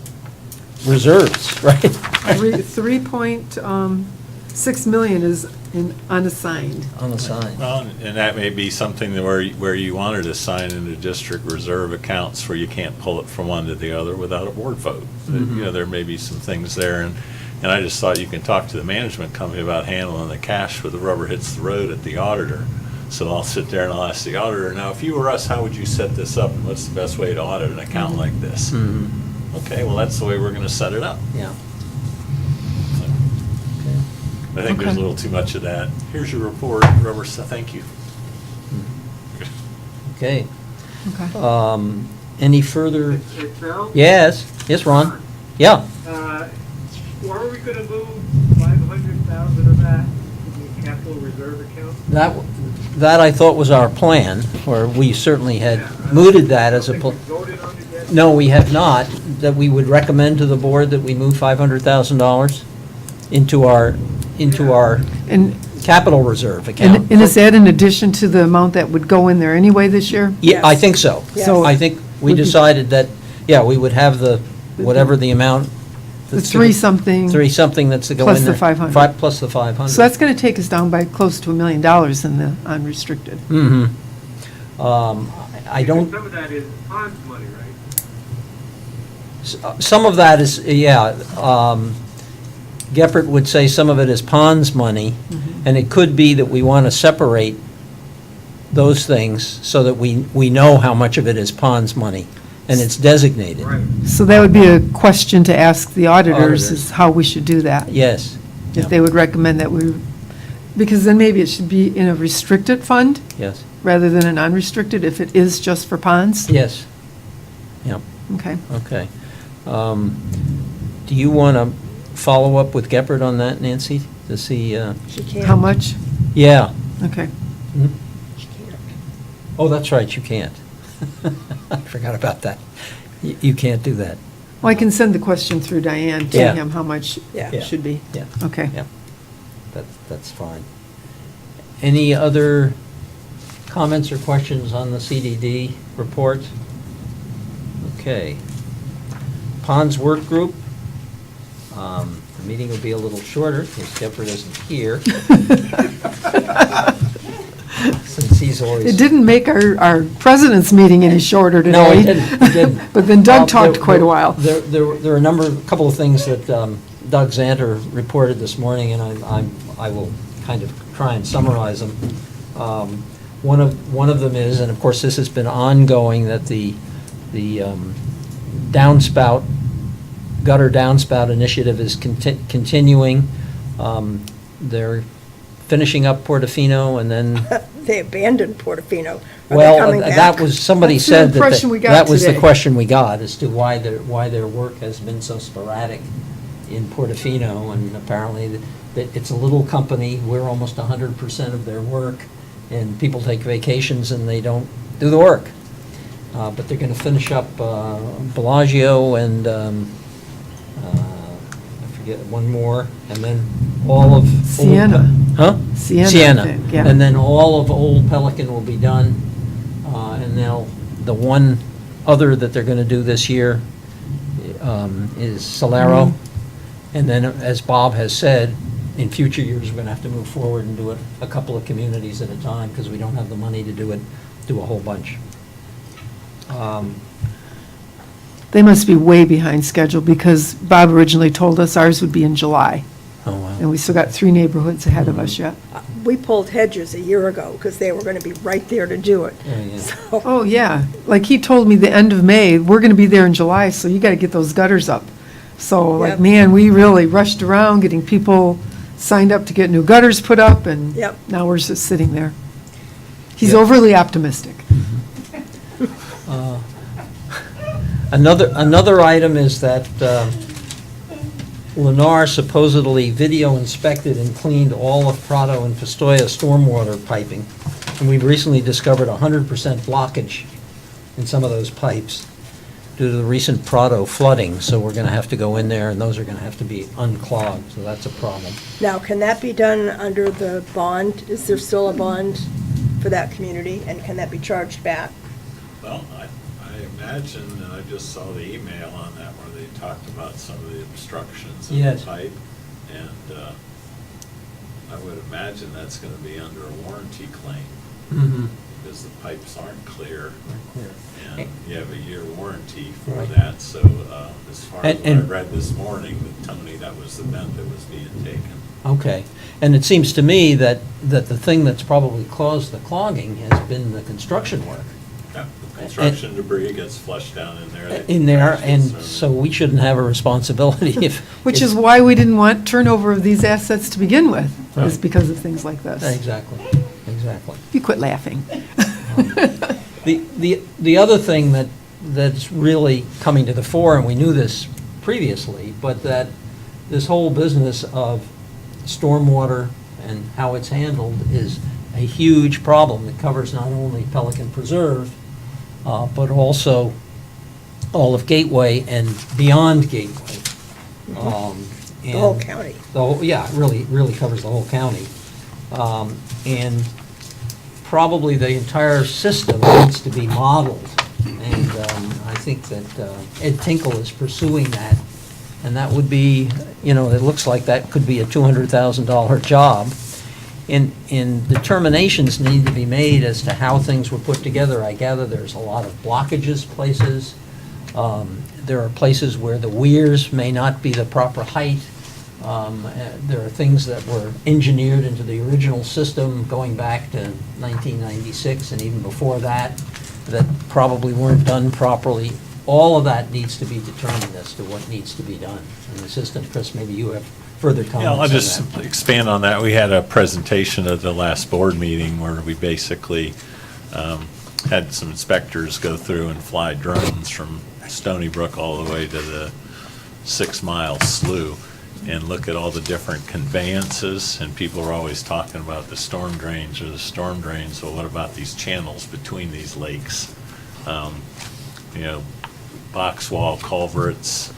reserves, right? 3.6 million is in unassigned. Unassigned. well, and that may be something that where you wanted to sign into district reserve accounts where you can't pull it from one to the other without a board vote. There may be some things there, and I just thought you can talk to the management company about handling the cash where the rubber hits the road at the auditor. So I'll sit there and I'll ask the auditor, now, if you were us, how would you set this up, and what's the best way to audit an account like this? Okay, well, that's the way we're going to set it up. Yeah. I think there's a Okay. little too much of that. Here's your report, rubber, thank you. Okay. Okay. Any further? Phil? Yes, Ron? Yeah. Where are we gonna move 500,000 of that to the capital reserve account? That I thought was our plan, or we certainly had mooted that as a, I don't think we voted on it yet. no, we have not, that we would recommend to the board that we move $500,000 into our And capital reserve account. is that in addition to the amount that would go in there anyway this year? Yeah, I think so. Yes. So- I think we decided that, we would have whatever the amount. The that's three-something. Three-something that's to go in Plus there. the 500. Plus the 500. So that's going to take us down by close to $1 million in the unrestricted. Mm-hmm. I don't. Some of that is Pon's money, right? Some of that is, Geppert would say some of it is Pond's money, and it could be that we want to separate those things so that we know how much of it is Pond's money, and it's designated. Right. So that would be a question to ask the auditors, Auditors. is how we should do that. Yes. If they would recommend that we, because then maybe it should be in a restricted fund Yes. rather than an unrestricted, if it is just for ponds? Yes. Yeah, Okay. okay. Do you want to follow up with Geppert on that, Nancy, to see? She can't. How much? Yeah. Okay. She can't. Oh, that's right, you can't. I forgot about that. You can't do that. Well, I can send the question through Diane to Yeah. him, how much Yeah. it should be. Yeah. Okay. Yeah, that's fine. Any other comments or questions on the CDD report? Okay. Ponds Work Group, the meeting will be a little shorter because Geppert isn't here. Since he's always. It didn't make our president's meeting any shorter today. No, it didn't. But then Doug talked There- quite a while. There were a couple of things that Doug Zanter reported this morning, and I will kind of try and summarize them. One of them is, and of course this has been ongoing, that the downspout, gutter downspout initiative is continuing. They're finishing up Portofino, and then they abandoned Portofino? Are they Well, coming that back? was, somebody That's the said that, impression we got that was the today. question we got, as to why their work has been so sporadic in Portofino, and apparently that it's a little company, we're almost 100% of their work, and people take vacations and they don't do the work. But they're gonna finish up Bellagio and, I forget, one more, and then all of. Sienna. Huh? Sienna, I think, yeah. And then all of Old Pelican will be done, and the one other that they're gonna do this year is Solero. Mm-hmm. And then, as Bob has said, in future years, we're gonna have to move forward and do it a couple of communities at a time, because we don't have the money to do a whole bunch. They must be way behind schedule, because Bob originally told us ours would be in July, Oh, wow. and we still got 3 neighborhoods ahead of us yet. We pulled hedges a year ago because they were going to be right there to do it. Yeah, yeah. So, Oh, yeah, like he told me the end of May, we're gonna be there in July, so you gotta get those gutters up. So, like, Yep. man, we really rushed around getting people signed up to get new gutters put up, and Yep. now we're just sitting there. He's Yep. overly optimistic. Another item is that Lennar supposedly video inspected and cleaned all of Prado and Pistoia stormwater piping, and we've recently discovered 100% blockage in some of those pipes due to the recent Prado flooding, so we're gonna have to go in there, and those are gonna have to be unclogged, so that's a problem. now, can that be done under the bond? Is there still a bond for that community, and can that be charged back? Well, I imagine, and I just saw the email on that where they talked about some of the obstructions in Yes. the pipe. And I would imagine that's going to be under a warranty claim Mm-hmm. because the pipes aren't clear. Clear. And you have a year warranty for Right. that. So as far as what I And- read this morning, with Tony, that was the bet that was being taken. Okay, and it seems to me that the thing that's probably caused the clogging has been the construction work Yeah, the construction debris gets flushed down in there. They in there, actually and serve- so we shouldn't have a responsibility if. Which if- is why we didn't want turnover of these assets to begin with, is Right. because of things like this. Exactly, exactly. You quit laughing. The other thing that's really coming to the fore, and we knew this previously, but that this whole business of stormwater and how it's handled is a huge problem. It covers not only Pelican Preserve, but also all of Gateway and beyond Gateway. The whole And county. yeah, it really covers the whole county. And probably the entire system needs to be modeled. And I think that Ed Tinkle is pursuing that. And that would be, it looks like that could be a $200,000 job. And determinations need to be made as to how things were put together. I gather there's a lot of blockages places. There are places where the weirs may not be the proper height. There are things that were engineered into the original system going back to 1996 and even before that probably weren't done properly. All of that needs to be determined as to what needs to be done in the system. Chris, maybe you have further comments Yeah, on I'll that. just expand on that. We had a presentation at the last board meeting where we basically had some inspectors go through and fly drones from Stony Brook all the way to the 6 Mile Slough and look at all the different conveyances, and people are always talking about the storm drains or the storm drains. Well, what about these channels between these lakes? Box wall culverts.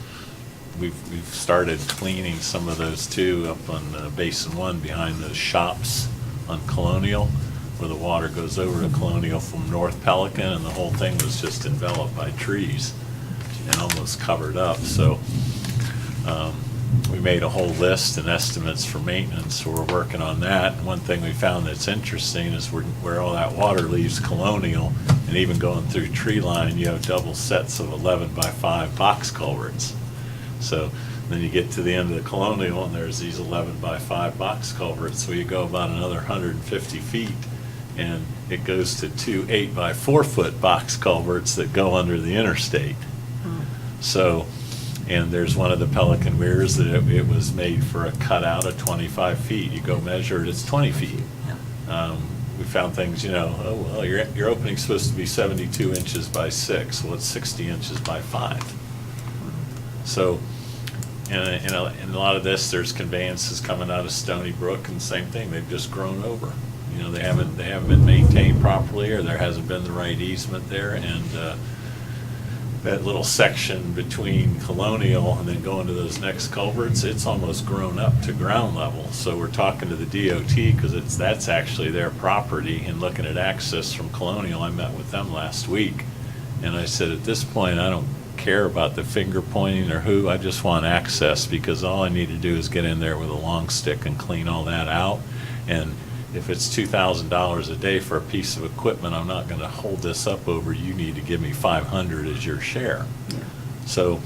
We've started cleaning some of those too up on Basin 1 behind those shops on Colonial, where the water goes over to Colonial from North Pelican, and the whole thing was just enveloped by trees and almost covered up. So we made a whole list and estimates for maintenance, so we're working on that. One thing we found that's interesting is where all that water leaves Colonial, and even going through tree line, you have double sets of 11x5 box culverts. So then you get to the end of the Colonial, and there's these 11x5 box culverts, so you go about another 150 feet, and it goes to 2 8x4 foot box culverts that go under the interstate. So, and there's one of the Pelican weirs that it was made for a cutout of 25 feet. You go measure it, it's 20 feet. we found things, oh, well, your opening's supposed to be 72 inches by 6, well, it's 60 inches by 5. So, in a lot of this, there's conveyances coming out of Stony Brook, and same thing, they've just grown over. They haven't been maintained properly, or there hasn't been the right easement there, and that little section between Colonial and then going to those next culverts, it's almost grown up to ground level. So we're talking to the DOT, because that's actually their property, and looking at access from Colonial. I met with them last week, and I said, at this point, I don't care about the finger pointing or who, I just want access, because all I need to do is get in there with a long stick and clean all that out. And if it's $2,000 a day for a piece of equipment, I'm not gonna hold this up over, you need to give me 500 as your share. So,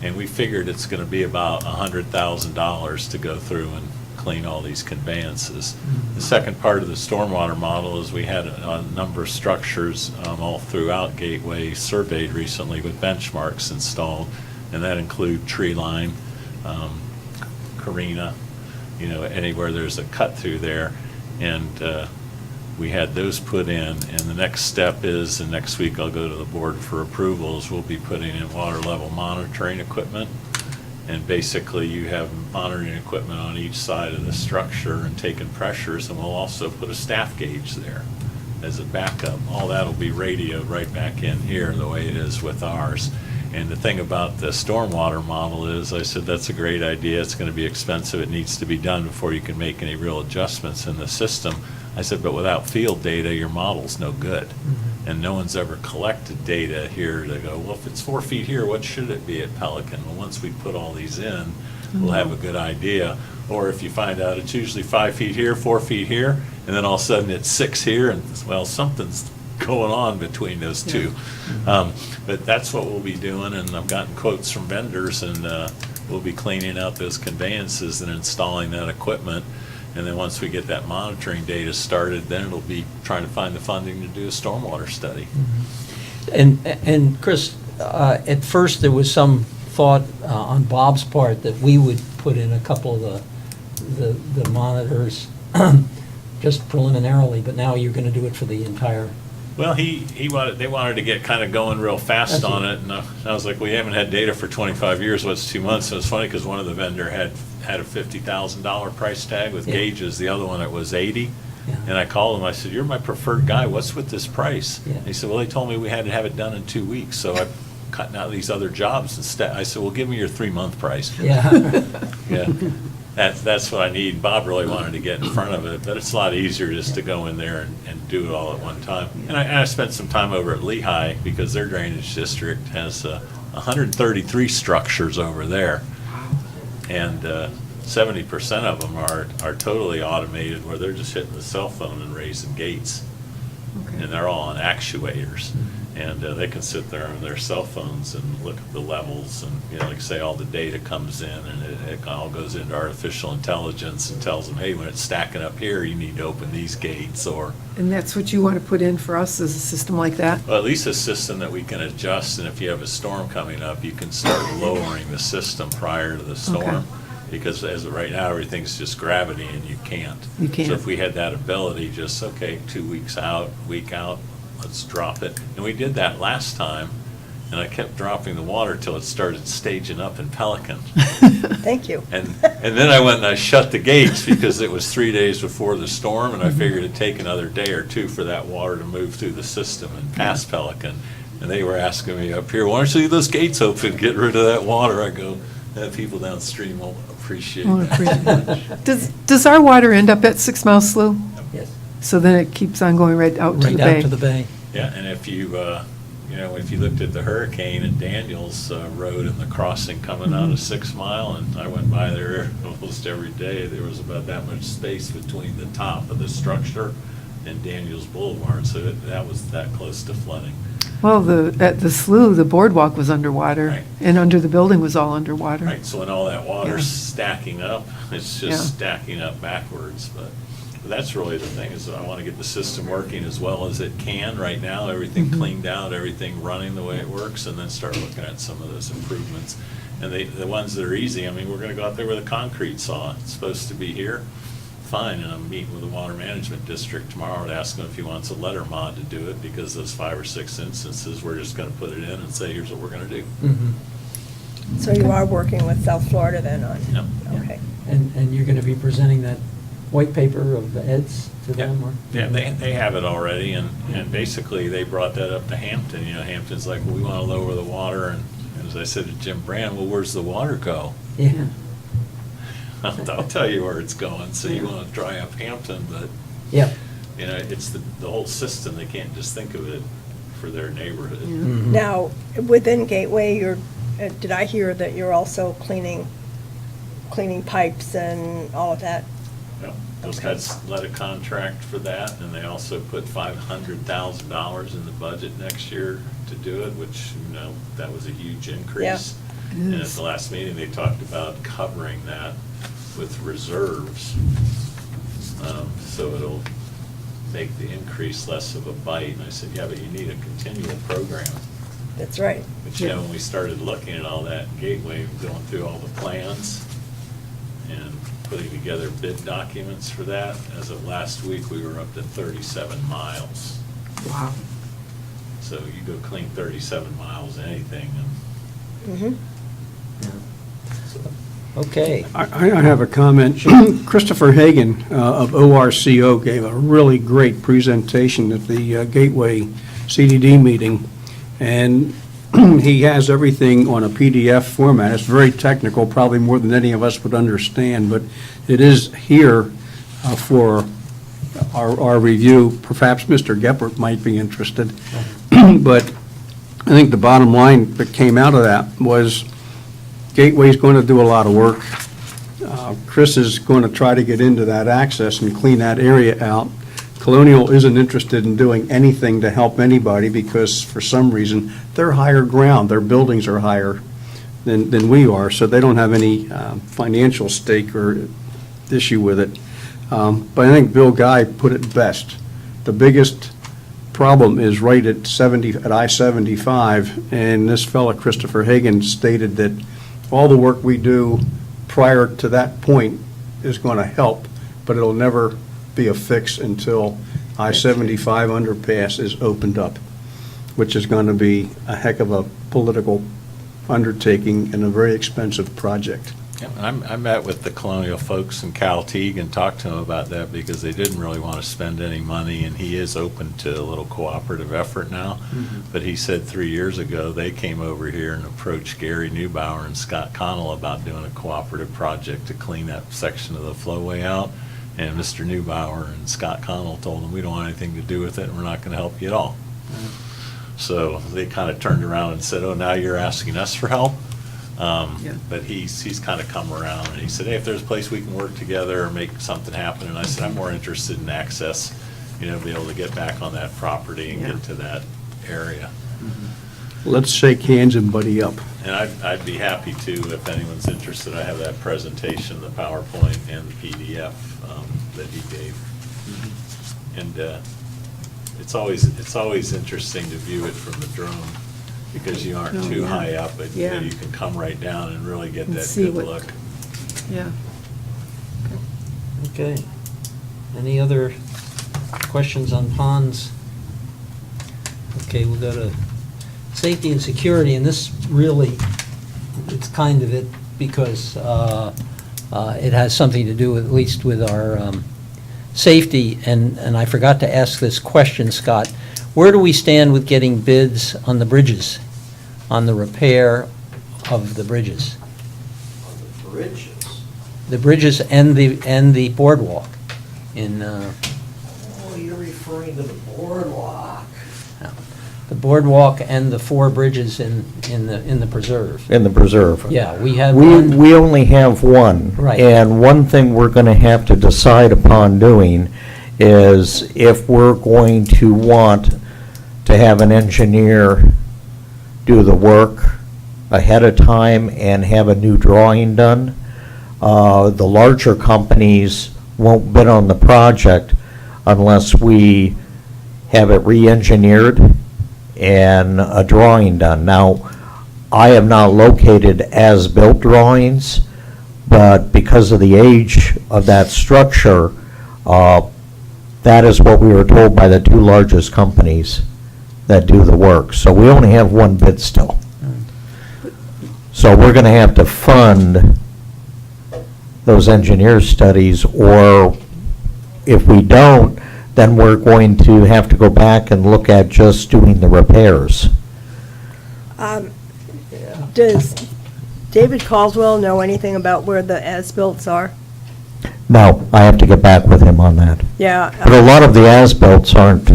and we figured it's gonna be about $100,000 to go through and clean all these conveyances. The second part of the stormwater model is we had a number of structures all throughout Gateway surveyed recently with benchmarks installed, and that include tree line, carina, anywhere there's a cut through there. And we had those put in, and the next step is, and next week I'll go to the board for approvals, we'll be putting in water level monitoring equipment. And basically you have monitoring equipment on each side of the structure and taking pressures, and we'll also put a staff gauge there as a backup. All that'll be radioed right back in here the way it is with ours. And the thing about the stormwater model is, I said, that's a great idea, it's gonna be expensive, it needs to be done before you can make any real adjustments in the system. I said, but without field data, your model's no good. And no one's ever collected data here to go, well, if it's 4 feet here, what should it be at Pelican? Well, once we put all these in, we'll have a good idea. Or if you find out it's usually 5 feet here, 4 feet here, and then all of a sudden it's 6 here, and, well, something's going on between those two. But that's what we'll be doing, and I've gotten quotes from vendors, and we'll be cleaning out those conveyances and installing that equipment. And then once we get that monitoring data started, then it'll be trying to find the funding to do a stormwater study. And Chris, at first, there was some thought on Bob's part that we would put in a couple of the monitors just preliminarily, but now you're gonna do it for the entire. Well, they wanted to get kind of going real fast on it, and I was like, we haven't had data for 25 years, what's 2 months? And it's funny, because one of the vendor had a $50,000 price tag with gauges, the other one it was 80. And I called him, I said, you're my preferred guy, what's with this price? And he said, well, they told me we had to have it done in 2 weeks, so I'm cutting out these other jobs instead. I said, well, give me your 3-month price. Yeah, that's what I need. Bob really wanted to get in front of it, but it's a lot easier just to go in there and do it all at one time. And I spent some time over at Lehigh, because their drainage district has 133 structures over there. And 70% of them are totally automated, where they're just hitting the cell phone and raising gates. Okay. And they're all on actuators. And they can sit there on their cell phones and look at the levels, and, like I say, all the data comes in, and it all goes into artificial intelligence and tells them, hey, when it's stacking up here, you need to open these gates, or. And that's what you want to put in for us, is a system like that? Well, at least a system that we can adjust, and if you have a storm coming up, you can start lowering the system prior to the storm. Okay. Because as of right now, everything's just gravity, and you can't. You can't. So if we had that ability, just, okay, 2 weeks out, week out, let's drop it. And we did that last time, and I kept dropping the water till it started staging up in Pelican. Thank you. And then I went and I shut the gates, because it was 3 days before the storm, and I figured it'd take another day or two for that water to move through the system and past Pelican. And they were asking me up here, why don't you leave those gates open, get rid of that water? I go, that people downstream won't appreciate Won't that. appreciate Does our water end up at 6 Mile Slough? Yes. So then it keeps on going right out to the Right bay? out to the bay. Yeah, and if you, if you looked at the hurricane and Daniels Road and the crossing coming out of 6 Mile, and I went by there almost every day, there was about that much space between the top of the structure and Daniels Boulevard, so that was that close to flooding. Well, at the slough, the boardwalk was underwater, Right. and under the building was all underwater. Right, so when all that water's Yeah. stacking up, it's just Yeah. stacking up backwards, but that's really the thing, is that I want to get the system working as well as it can right now, everything cleaned out, everything running the way it works, and then start looking at some of those improvements. And the ones that are easy, I mean, we're going to go out there with a concrete saw. It's supposed to be here. fine, and I'm meeting with the Water Management District tomorrow to ask him if he wants a letter mod to do it, because those 5 or 6 instances, we're just gonna put it in and say, here's what we're gonna do. So you are working with South Florida then on? Yep. Okay. And you're going to be presenting that white paper of the Eds to them? Or? Yeah, they have it already, and basically, they brought that up to Hampton. You know, Hampton's like, well, we want to lower the water, and as I said to Jim Brand, well, where's the water go? Yeah. I'll tell you where it's going, so you want to dry up Hampton, but, Yeah. you know, it's the whole system. They can't just think of it for their neighborhood. Mhm. Now, within Gateway, did I hear that you're also cleaning pipes and all of that? Yep. Those guys let a contract for that, and they also put $500,000 in the budget next year to do it, which, you know, that was a huge increase. And at the last meeting, they talked about covering that with reserves. So it'll make the increase less of a bite. And I said, yeah, but you need a continual program. That's right. But you know, when we started looking at all that Gateway, going through all the plans and putting together bid documents for that, as of last week, we were up to 37 miles. Wow. So you go clean 37 miles of anything, and Mhm. Okay. I have a comment. Christopher Hagan of ORCO gave a really great presentation at the Gateway CDD meeting, and he has everything on a PDF format. It's very technical, probably more than any of us would understand, but it is here for our review. Perhaps Mr. Geppert might be interested. But I think the bottom line that came out of that was Gateway's going to do a lot of work. Chris is going to try to get into that access and clean that area out. Colonial isn't interested in doing anything to help anybody because for some reason, they're higher ground, their buildings are higher than we are, so they don't have any financial stake or issue with it. But I think Bill Guy put it best. The biggest problem is right at I-75, and this fella, Christopher Hagan, stated that all the work we do prior to that point is going to help, but it'll never be a fix until I-75 underpass is opened up, which is going to be a heck of a political undertaking and a very expensive project. yeah, I met with the Colonial folks in Cal Teague and talked to them about that because they didn't really want to spend any money, and he is open to a little cooperative effort now. But he said 3 years ago, they came over here and approached Gary Neubauer and Scott Connell about doing a cooperative project to clean that section of the flowway out. And Mr. Neubauer and Scott Connell told them, we don't want anything to do with it, and we're not going to help you at all. So they kind of turned around and said, oh, now you're asking us for help? But he's kind of come around, and he said, hey, if there's a place we can work together or make something happen, and I said, I'm more interested in access, you know, be able to get back on that property and get to that area. Let's shake hands and buddy up. And I'd be happy to, if anyone's interested. I have that presentation, the PowerPoint and the PDF that he gave. And it's always interesting to view it from the drone because you aren't too high up, but you know, Yeah. you can come right down and really get And that see good what- look. Yeah. Okay. Any other questions on ponds? Okay, we'll go to safety and security, and this really, it's kind of it because it has something to do with, at least with our safety, and I forgot to ask this question, Scott. Where do we stand with getting bids on the bridges, on the repair of the bridges? On the bridges. The bridges and the boardwalk in, Oh, you're referring to the boardwalk. the boardwalk and the 4 bridges in the preserve. In the preserve. Yeah, we had We one. only have one. Right. And one thing we're going to have to decide upon doing is if we're going to want to have an engineer do the work ahead of time and have a new drawing done. The larger companies won't bid on the project unless we have it re-engineered and a drawing done. Now, I have not located as-built drawings, but because of the age of that structure, that is what we were told by the two largest companies that do the work. So we only have one bid still. So we're going to have to fund those engineer studies, or if we don't, then we're going to have to go back and look at just doing the repairs. Does David Caldwell know anything about where the as-bills are? No, I have to get back with him on that. Yeah. But a lot of the as-bills aren't,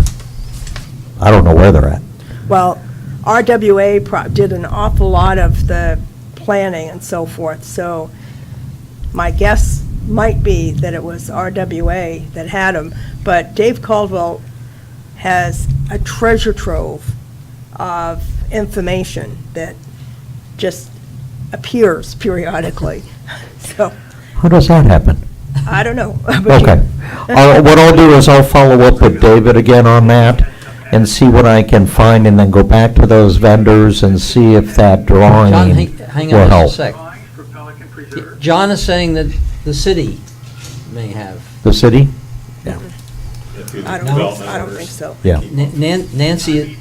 I don't know where they're at. Well, RWA did an awful lot of the planning and so forth, so my guess might be that it was RWA that had them, but Dave Caldwell has a treasure trove of information that just appears periodically, so, How does that happen? I don't know. but you- Okay. What I'll do is I'll follow up with David again on that and see what I can find, and then go back to those vendors and see if that drawing John, hang will on help. just a sec. Drawings for Pelican Preserve. John is saying that the city may have. The city? I don't think so. Yeah. Nancy,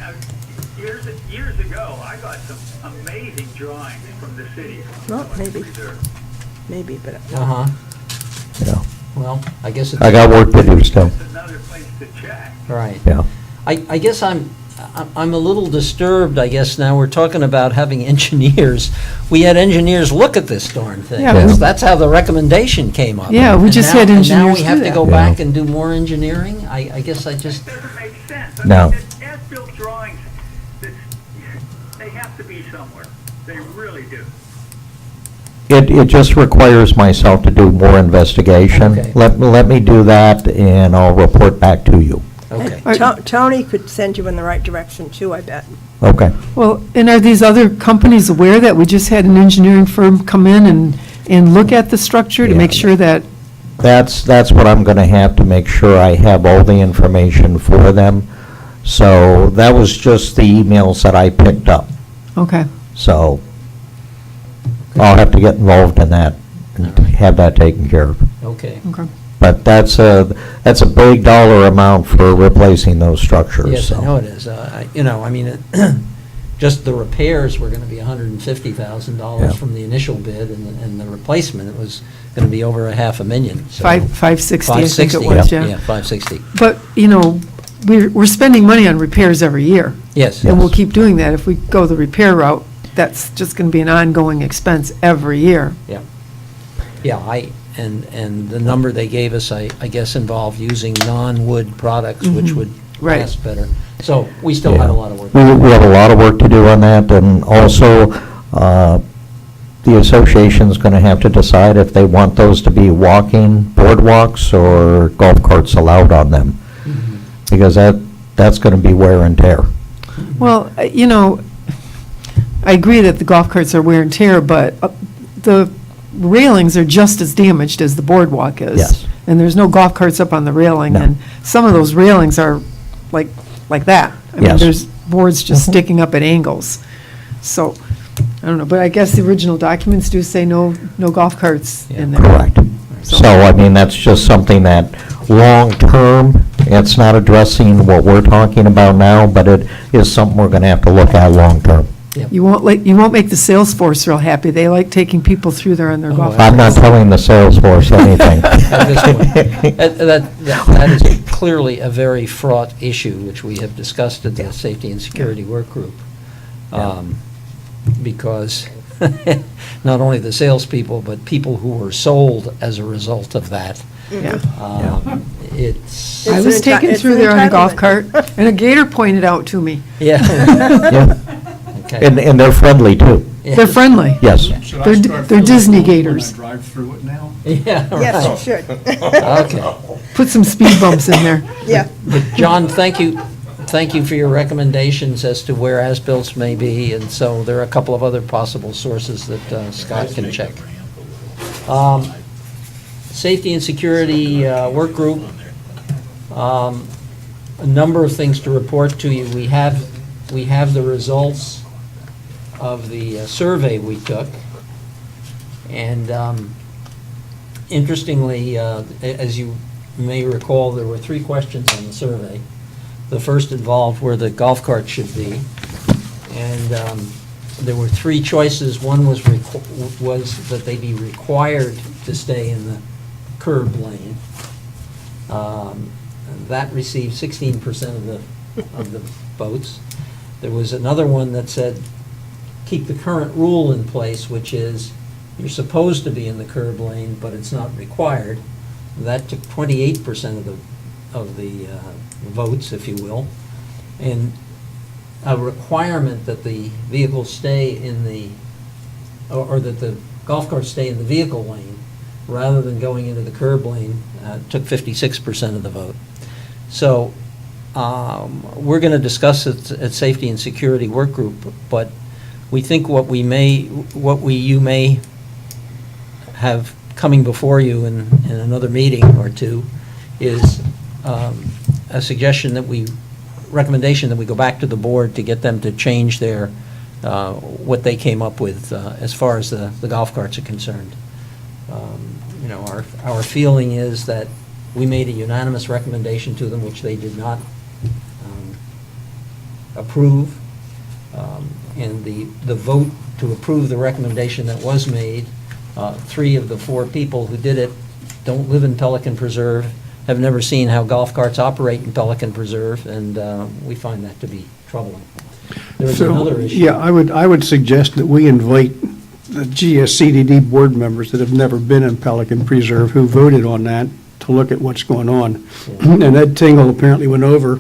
Years ago, I got some amazing drawings from the city. Well, maybe. Preserve. Maybe, but uh-huh, Yeah. well, I guess it's. I got work to do still. That's another place to check. Right. Yeah. I guess I'm a little disturbed, I guess, now we're talking about having engineers. We had engineers look at this darn thing. Yeah, That's how the recommendation came up. Yeah, we And just now- had and engineers now we do have to that. go Yeah. back and do more engineering? I guess I just, Doesn't make sense. I No. mean, as-built drawings, they have to be somewhere. They really do. It just requires myself to do more investigation. Okay. Let me do that, and I'll report back to you. okay. Tony could send you in the right direction too, I bet. Okay. Well, and are these other companies aware that we just had an engineering firm come in and look at the structure to make Yeah. sure that, That's what I'm going to have to make sure I have all the information for them. So that was just the emails that I picked up. okay. So I'll have to get involved in that and have that taken care of. Okay. Okay. But that's a big dollar amount for replacing those structures, Yes, so. I know it is. You know, I mean, just the repairs were going to be $150,000 Yeah. from the initial bid, and the replacement, it was going to be over $500,000. So 560, I think it 560, was, yeah, yeah. 560. But, you know, we're spending money on repairs every year. Yes. And we'll keep doing that. If we go the repair route, that's just going to be an ongoing expense every year. Yeah, and the number they gave us, I guess, involved using non-wood products, which Mhm. would Right. last better. So we still have a lot of work. We have a lot of work to do on that, and also, the association's going to have to decide if they want those to be walking boardwalks or golf carts allowed on them, Mhm. because that's going to be wear and tear. Well, you know, I agree that the golf carts are wear and tear, but the railings are just as damaged as the boardwalk is. Yes. And there's no golf carts up on the railing, No. and some of those railings are like that. I mean, Yes. there's boards just Mhm. sticking up at angles. So, I don't know, but I guess the original documents do say no golf carts in there. Correct. So, I mean, that's just something that, long-term, it's not addressing what we're talking about now, but it is something we're going to have to look at long-term. You won't make the sales force real happy. They like taking people through there on their Oh, golf I'm not carts. telling the sales force anything. At this point. That is clearly a very fraught issue, which we have discussed at the Safety and Security Work Group. Because not only the salespeople, but people who were sold as a result of that. Yeah. It's, I It's was an taken it's through an there on a golf entitlement. cart, and a gator pointed out to me. yeah. Yeah. Okay. And they're friendly, too. They're friendly. Yes. They're Disney gators. Drive through it now? Yeah, Yes, you right. should. Okay. Put some speed bumps in there. Yeah. John, thank you for your recommendations as to where as-bills may be, and so there are a couple of other possible sources that Scott can check. Safety and Security Work Group, a number of things to report to you. We have the results of the survey we took, and Interestingly, as you may recall, there were 3 questions on the survey. The first involved where the golf cart should be, and there were 3 choices. One was that they be required to stay in the curb lane. That received 16% of the votes. There was another one that said, keep the current rule in place, which is you're supposed to be in the curb lane, but it's not required. That took 28% of the votes, if you will. And a requirement that the vehicle stay in the, or that the golf cart stay in the vehicle lane rather than going into the curb lane took 56% of the vote. So we're going to discuss it at Safety and Security Work Group, but we think you may have coming before you in another meeting or two is a suggestion recommendation that we go back to the board to get them to change their, what they came up with as far as the golf carts are concerned. Our feeling is that we made a unanimous recommendation to them, which they did not approve. And the vote to approve the recommendation that was made, 3 of the 4 people who did it don't live in Pelican Preserve, have never seen how golf carts operate in Pelican Preserve, and we find that to be troubling. There's another issue. Yeah, I would suggest that we invite the GSCDD board members that have never been in Pelican Preserve who voted on that to look at what's going on. And Ed Tingle apparently went over,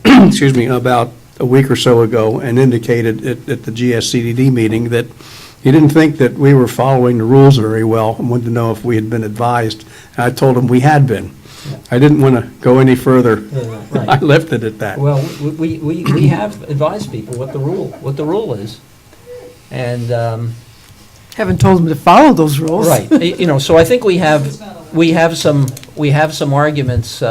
excuse me, about a week or so ago and indicated at the GSCDD meeting that he didn't think that we were following the rules very well and wanted to know if we had been advised. And I told him we had been. I didn't want to go any further. Right. I left it at that. Well, we have advised people what the rule is, and Haven't told them to follow those rules. right. So I think we have some arguments.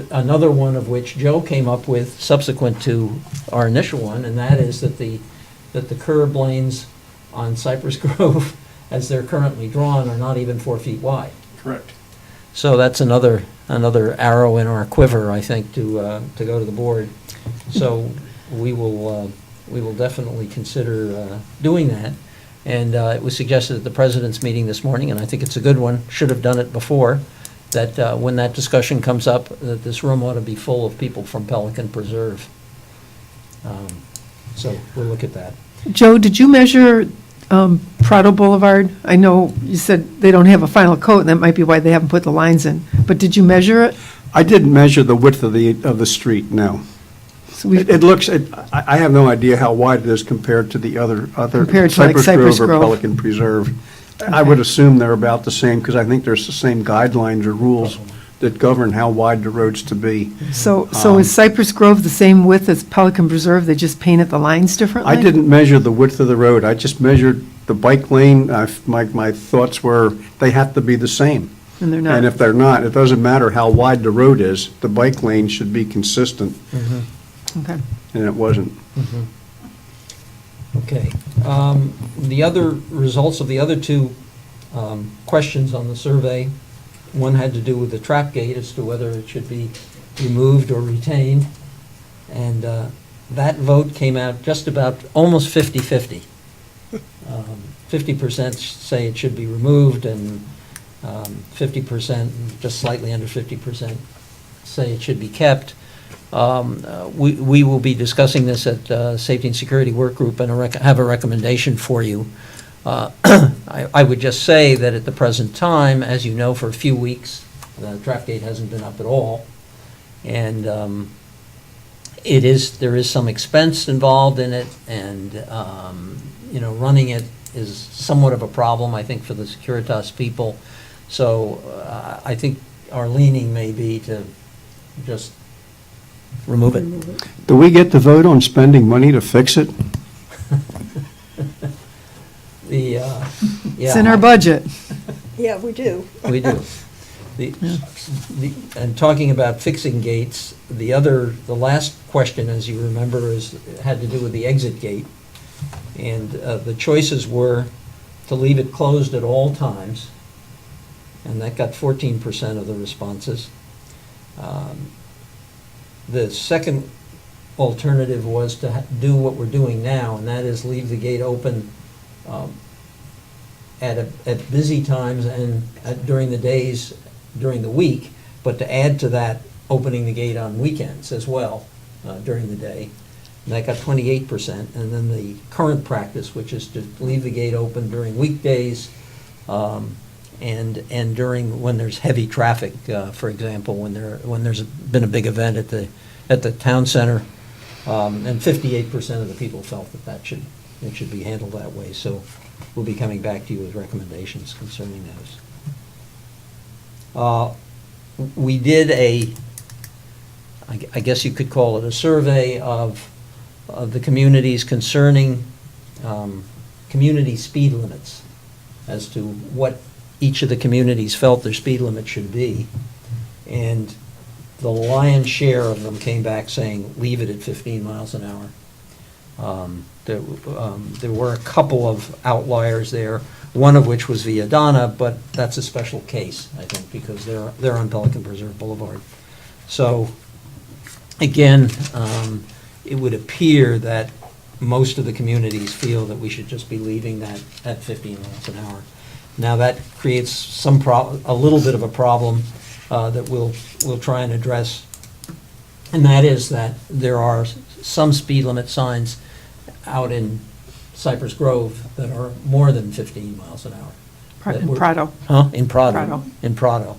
Another one of which Joe came up with subsequent to our initial one, and that is that the curb lanes on Cypress Grove, as they're currently drawn, are not even 4 feet wide. Correct. So that's another arrow in our quiver, I think, to go to the board. So we will definitely consider doing that. And it was suggested at the president's meeting this morning, and I think it's a good one, should have done it before, that when that discussion comes up, that this room ought to be full of people from Pelican Preserve. So we'll look at that. Joe, did you measure Prado Boulevard? I know you said they don't have a final coat, and that might be why they haven't put the lines in. But did you measure it? I didn't measure the width of the street, no. So we- It looks, I have no idea how wide it is compared to the other Compared to, like, Cypress or Grove. Pelican Preserve. I would assume they're about the same, because I think there's the same guidelines or rules that govern how wide the road's to be. So is Cypress Grove the same width as Pelican Preserve? They just painted the lines differently? I didn't measure the width of the road, I just measured the bike lane. My thoughts were, they have to be the same. And they're not? And if they're not, it doesn't matter how wide the road is, the bike lane should be consistent, Okay. and it wasn't. Okay. The other results of the other 2 questions on the survey, one had to do with the trap gate as to whether it should be removed or retained. And that vote came out just about almost 50-50. 50% say it should be removed, and 50%, just slightly under 50%, say it should be kept. We will be discussing this at Safety and Security Work Group and have a recommendation for you. I would just say that at the present time, as you know, for a few weeks, the trap gate hasn't been up at all. And there is some expense involved in it, and running it is somewhat of a problem, I think, for the Securitas people. So I think our leaning may be to just remove it. Do we get to vote on spending money to fix it? It's in our budget. Yeah, we do. We do. And talking about fixing gates, the last question, as you remember, had to do with the exit gate. And the choices were to leave it closed at all times, and that got 14% of the responses. The second alternative was to do what we're doing now, and that is leave the gate open at busy times and during the days, during the week, but to add to that, opening the gate on weekends as well during the day. And that got 28%. And then the current practice, which is to leave the gate open during weekdays and during when there's heavy traffic, for example, when there's been a big event at the town center, and 58% of the people felt that it should be handled that way. So we'll be coming back to you with recommendations concerning those. We did I guess you could call it a survey of the communities concerning community speed limits as to what each of the communities felt their speed limit should be. And the lion's share of them came back saying, leave it at 15 miles an hour. There were a couple of outliers there, one of which was Viadana, but that's a special case, I think, because they're on Pelican Preserve Boulevard. So, again, it would appear that most of the communities feel that we should just be leaving that at 15 miles an hour. Now, that creates a little bit of a problem that we'll try and address, and that is that there are some speed limit signs out in Cypress Grove that are more than 15 miles an hour. In Prado. Huh? In Prado. Prado. In Prado.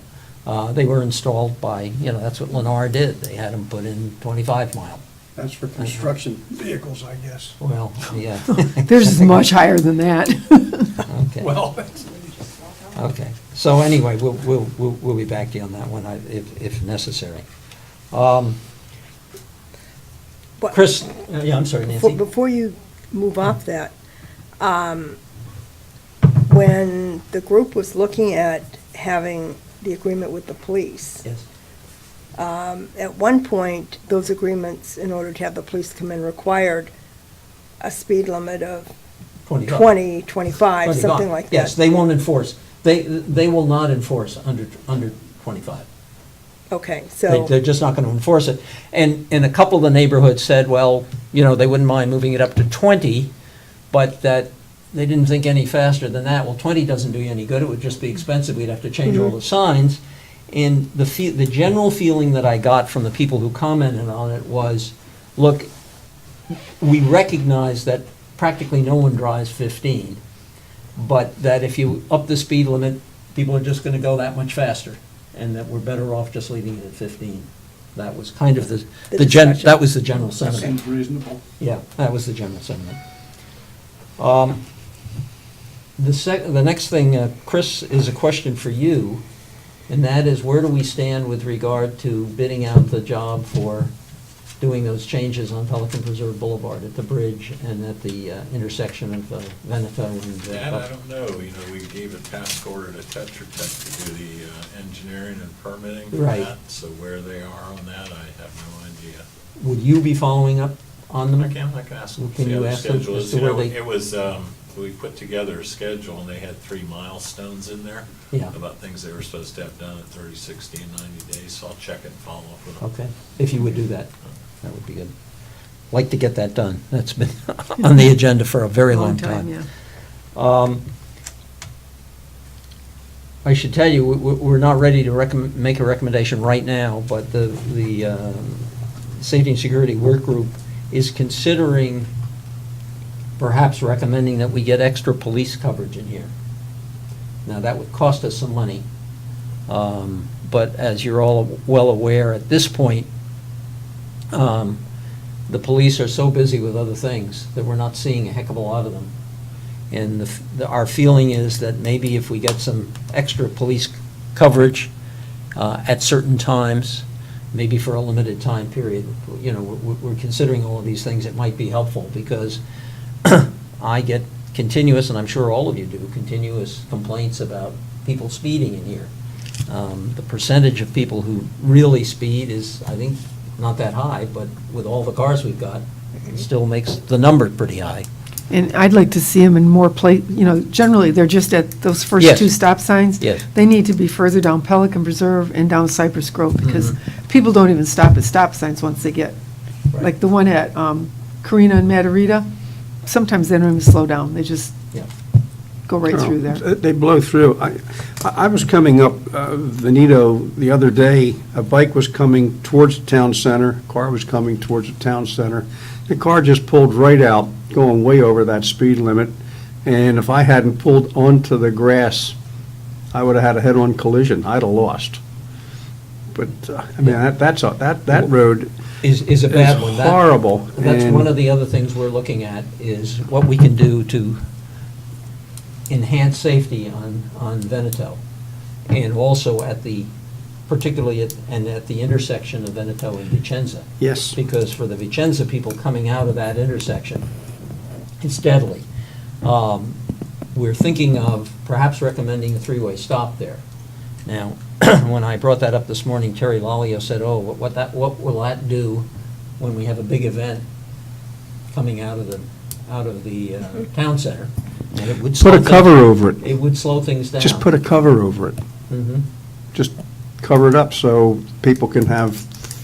They were installed by, that's what Lennar did. They had them put in 25 mile. That's for construction vehicles, I guess. Well, yeah. Theirs is much higher than that. Okay. Well, Okay. So anyway, we'll be back to you on that one if necessary. Chris, yeah, I'm sorry, Nancy. Before you move off that, when the group was looking at having the agreement with the police, Yes. at one point, those agreements, in order to have the police come in, required a speed limit of 25. 20, 25, something like that. Yes, they won't enforce. They will not enforce under 25. Okay, so, They're just not going to enforce it. And a couple of the neighborhoods said, well, they wouldn't mind moving it up to 20, but that they didn't think any faster than that. Well, 20 doesn't do you any good. It would just be expensive. We'd have to change all the signs. And the general feeling that I got from the people who commented on it was, look, we recognize that practically no one drives 15, but that if you up the speed limit, people are just going to go that much faster, and that we're better off just leaving it at 15. That was kind of discussion. that was the general that sentiment. seems reasonable. Yeah, that was the general sentiment. The next thing, Chris, is a question for you, and that is, where do we stand with regard to bidding out the job for doing those changes on Pelican Preserve Boulevard at the bridge and at the intersection of Veneto and... That I don't know, we gave a task order to Tetra Tech to do the engineering and permitting for Right. that, so where they are on that, I have no idea. Would you be following up on them? I can ask them. Can see you how the ask them schedule as is. to where they- It was, we put together a schedule, and they had 3 milestones in there. Yeah. About things they were supposed to have done in 30, 60, and 90 days, so I'll check it and follow up with them. Okay, if you would do that, that would be good. Like to get that done. That's been on the agenda for a very long time. Yeah. I should tell you, we're not ready to make a recommendation right now, but the Safety and Security Work Group is considering perhaps recommending that we get extra police coverage in here. Now, that would cost us some money, but as you're all well aware, at this point, the police are so busy with other things that we're not seeing a heck of a lot of them. And our feeling is that maybe if we get some extra police coverage at certain times, maybe for a limited time period, we're considering all of these things. It might be helpful, because I get continuous, and I'm sure all of you do, continuous complaints about people speeding in here. The percentage of people who really speed is, I think, not that high, but with all the cars we've got, it still makes the number pretty high. And I'd like to see them in more generally, they're just at those first Yes. two stop signs. Yes. They need to be further down Pelican Preserve and down Cypress Grove, because Mm-hmm. people don't even stop at stop signs once they get, like the one at Carina and Matarita, sometimes they don't even slow down, they just Yeah. go right through there. They blow through. I was coming up Veneto the other day, a bike was coming towards the town center, a car was coming towards the town center. The car just pulled right out, going way over that speed limit, and if I hadn't pulled onto the grass, I would have had a head-on collision. I'd have lost. But, I mean, that road Is a bad one. is That- horrible. That's and- one of the other things we're looking at, is what we can do to enhance safety on Veneto. And also particularly at the intersection of Veneto and Vicenza. Yes. Because for the Vicenza people coming out of that intersection, it's deadly. We're thinking of perhaps recommending a three-way stop there. Now, when I brought that up this morning, Terry Lolio said, "Oh, what will that do when we have a big event coming out of the town center?" And it would Put slow a things- cover over it. It would slow things down. Just put a cover over it. Mhm. Just cover it up so people can have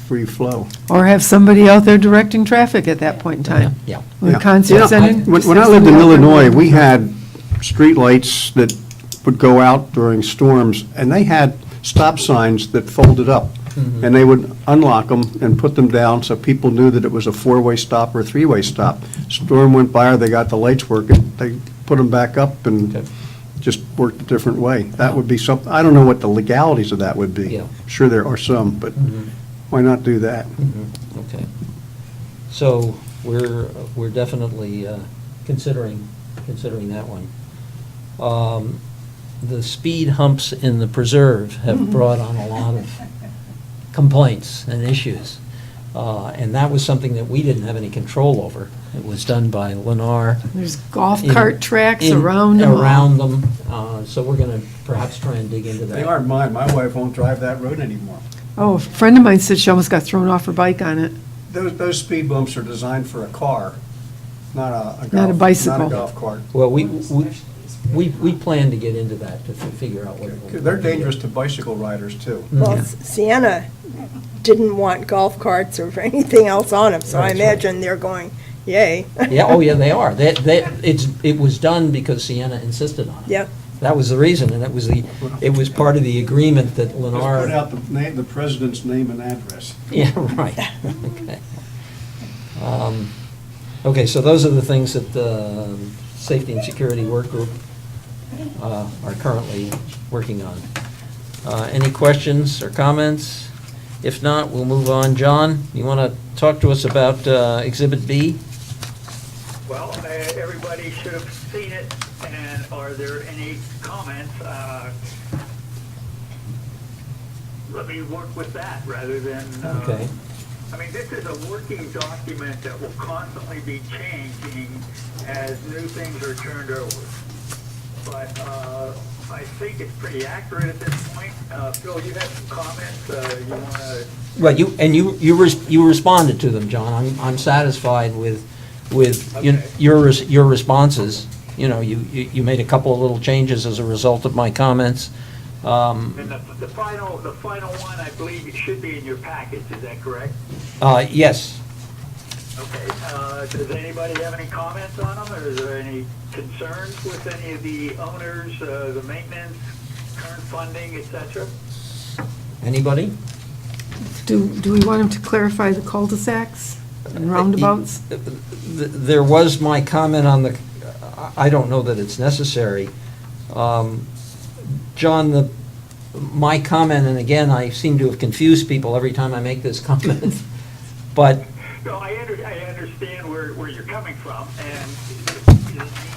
free flow. Or have somebody out there directing traffic at that point in time. Yeah. When Yeah. concerts You know, ending. When just when I have lived in somebody out there Illinois, we directing had streetlights that would go out during storms, and they had stop signs that folded up. Mhm. And they would unlock them and put them down so people knew that it was a four-way stop or a three-way stop. Storm went by, or they got the lights working, they put them back up and Okay. just worked a different way. That would be something, I don't know what the legalities of that would be. Yeah. Sure there are some, but Mhm. why not do that? Okay. So we're definitely considering that one. The speed humps in the preserve have brought on a lot of complaints and issues. And that was something that we didn't have any control over. It was done by Lennar. There's golf in- cart tracks in- around them. all. Around them. So we're going to perhaps try and dig into that. They aren't mine, my wife won't drive that road anymore. Oh, a friend of mine said she almost got thrown off her bike on it. Those speed bumps are designed for a car, not a golf. Not a bicycle. Not a golf cart. Well, we plan to get into that to figure out what. They're dangerous to bicycle riders, too. Well, Yeah. Sienna didn't want golf carts or anything else on them, so I That's right. imagine they're going, yay. Yeah, oh yeah, they are. It was done because Sienna insisted on it. Yep. That was the reason, and it was part of the agreement that Just put Lennar. out the president's name and address. Yeah, right, okay. Okay, so those are the things that the Safety and Security Work Group are currently working on. Any questions or comments? If not, we'll move on. John, you want to talk to us about Exhibit B? Well, everybody should have seen it, and are there any comments? Let me work with that rather than, Okay. I mean, this is a working document that will constantly be changing as new things are turned over. But I think it's pretty accurate at this point. Phil, you had some comments, you want to? Well, you responded to them, John. I'm satisfied with Okay. your responses. You know, you made a couple of little changes as a result of my comments. And the final one, I believe it should be in your package, is that correct? Yes. Okay, does anybody have any comments on them, or is there any concerns with any of the owners, the maintenance, current funding, et cetera? Anybody? Do we want him to clarify the cul-de-sacs and roundabouts? There was my comment on the, I don't know that it's necessary. John, my comment, and again, I seem to have confused people every time I make this comment, but No, I understand where you're coming from, and is it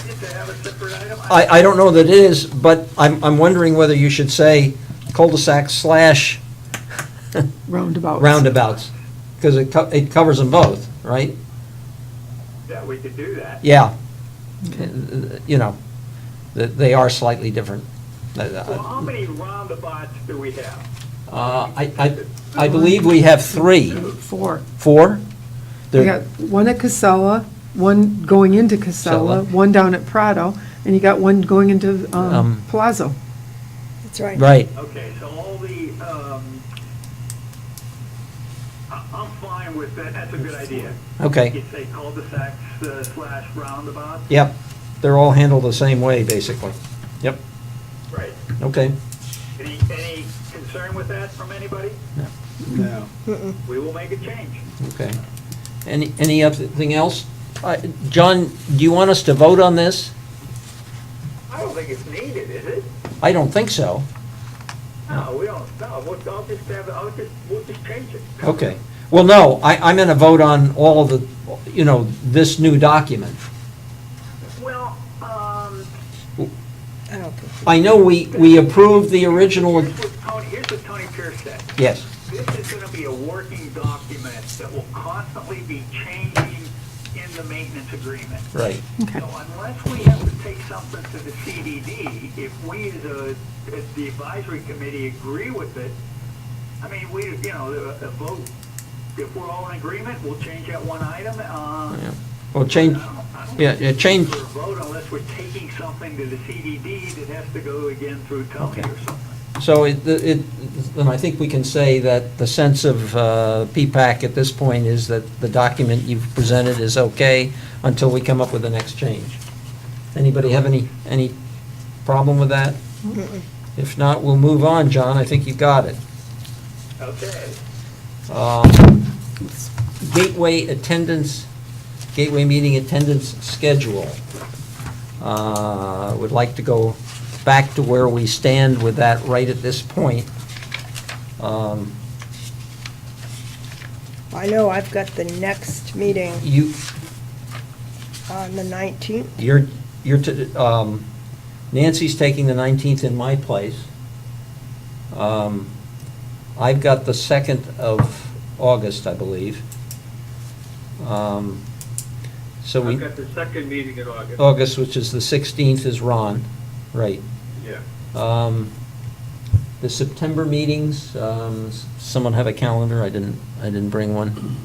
needed to have a separate item? I don't know that it is, but I'm wondering whether you should say cul-de-sac slash Roundabouts. roundabouts, because it covers them both, right? Yeah, we could do that. Yeah. You know, they are slightly different. Well, how many roundabouts do we have? I believe we have 3. 4. 4? We got one at Casella, one going into Casella, Casella. one down at Prado, and you got one going into Palazzo. That's right. Right, Okay, so all the, I'm fine with that, that's a good idea. okay, You say cul-de-sacs slash roundabouts? yep. They're all handled the same way, basically. Yep, Right. okay. Any concern with that from anybody? No. We will make a change. Okay. Anything else? John, do you want us to vote on this? I don't think it's needed, is it? I don't think so. No, we don't, no, we'll just change it. Okay. Well, no, I'm going to vote on all of the, this new document. Well, I don't think. I know we approved the original, here's what Tony Pierce said. yes, This is gonna be a working document that will constantly be changing in the maintenance agreement. right. Okay. So unless we have to take something to the CDD, if we as the advisory committee agree with it, I mean, a vote, if we're all in agreement, we'll change that one item. Well, change, change, For a vote unless we're taking something to the CDD that has to go again through Tony Okay. or something. so then I think we can say that the sense of P-PAC at this point is that the document you've presented is okay until we come up with the next change. Anybody have any problem with that? If not, we'll move on, John, I think you got it. Okay. Gateway meeting attendance schedule. Would like to go back to where we stand with that right at this point. I know I've got the next meeting on the 19th. Nancy's taking the 19th in my place. I've got the 2nd of August, I believe. So I've we, got the second meeting in August. August, which is the 16th, is Ron, right. Yeah. The September meetings, someone have a calendar? I didn't bring one.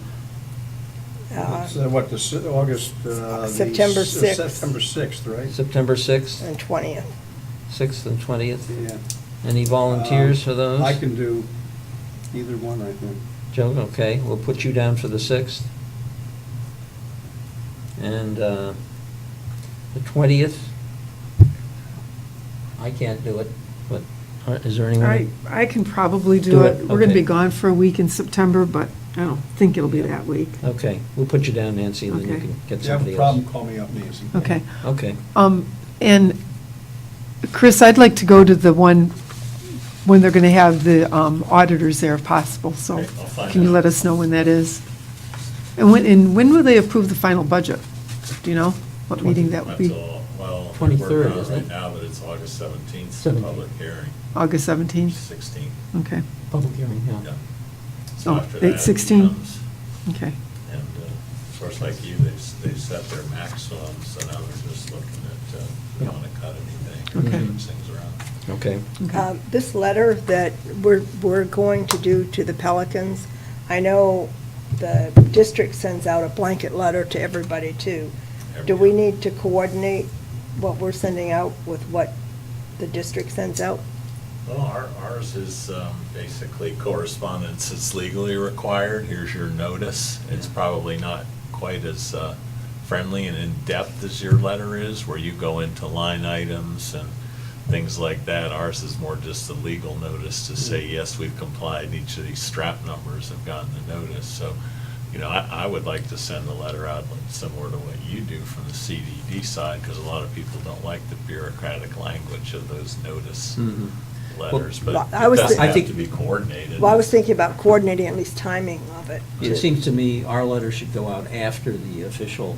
It's, what, August? September 6th. September 6th, right? September 6th, And 20th. 6th and 20th. Yeah. Any volunteers for those? I can do either one, I think. Joe, okay, we'll put you down for the 6th. And the 20th, I can't do it, but is there anyone? I can probably Do do it, it. We're going to okay. be gone for a week in September, but I don't think it'll be that week. Okay, we'll put you down, Nancy, and then you Okay. can get If you have somebody a else. problem, call me up, Nancy. Okay. Okay, And Chris, I'd like to go to the one when they're going to have the auditors there if possible, so Okay, I'll find can you out. let us know when that is? And when will they approve the final budget? Do you know what meeting that would That's be? all, well, 23rd, we're working on it isn't it? right now, but it's August 17th, 17th. public hearing, August 17th? 16th. Okay, public hearing, yeah. Yeah. So Oh, after date that, it 16? becomes- okay. And of course, like you, they've set their maximum, so now they're just looking at, if they Yeah. want to cut anything, Okay. change things around. Okay, Okay. This letter that we're going to do to the Pelicans, I know the district sends out a blanket letter to everybody too. Do we need to coordinate what we're sending out with what the district sends out? Well, ours is basically correspondence that's legally required. Here's your notice. It's probably not quite as friendly and in-depth as your letter is, where you go into line items and things like that. Ours is more just a legal notice to say, yes, we've complied, each of these strap numbers have gotten the notice. So, I would like to send a letter out similar to what you do from the CDD side, because a lot of people don't like the bureaucratic language of those notice Mhm. letters, Well, but I it was doesn't I have think- to be coordinated. Well, I was thinking about coordinating at least timing of it. it seems to me our letter should go out after the official,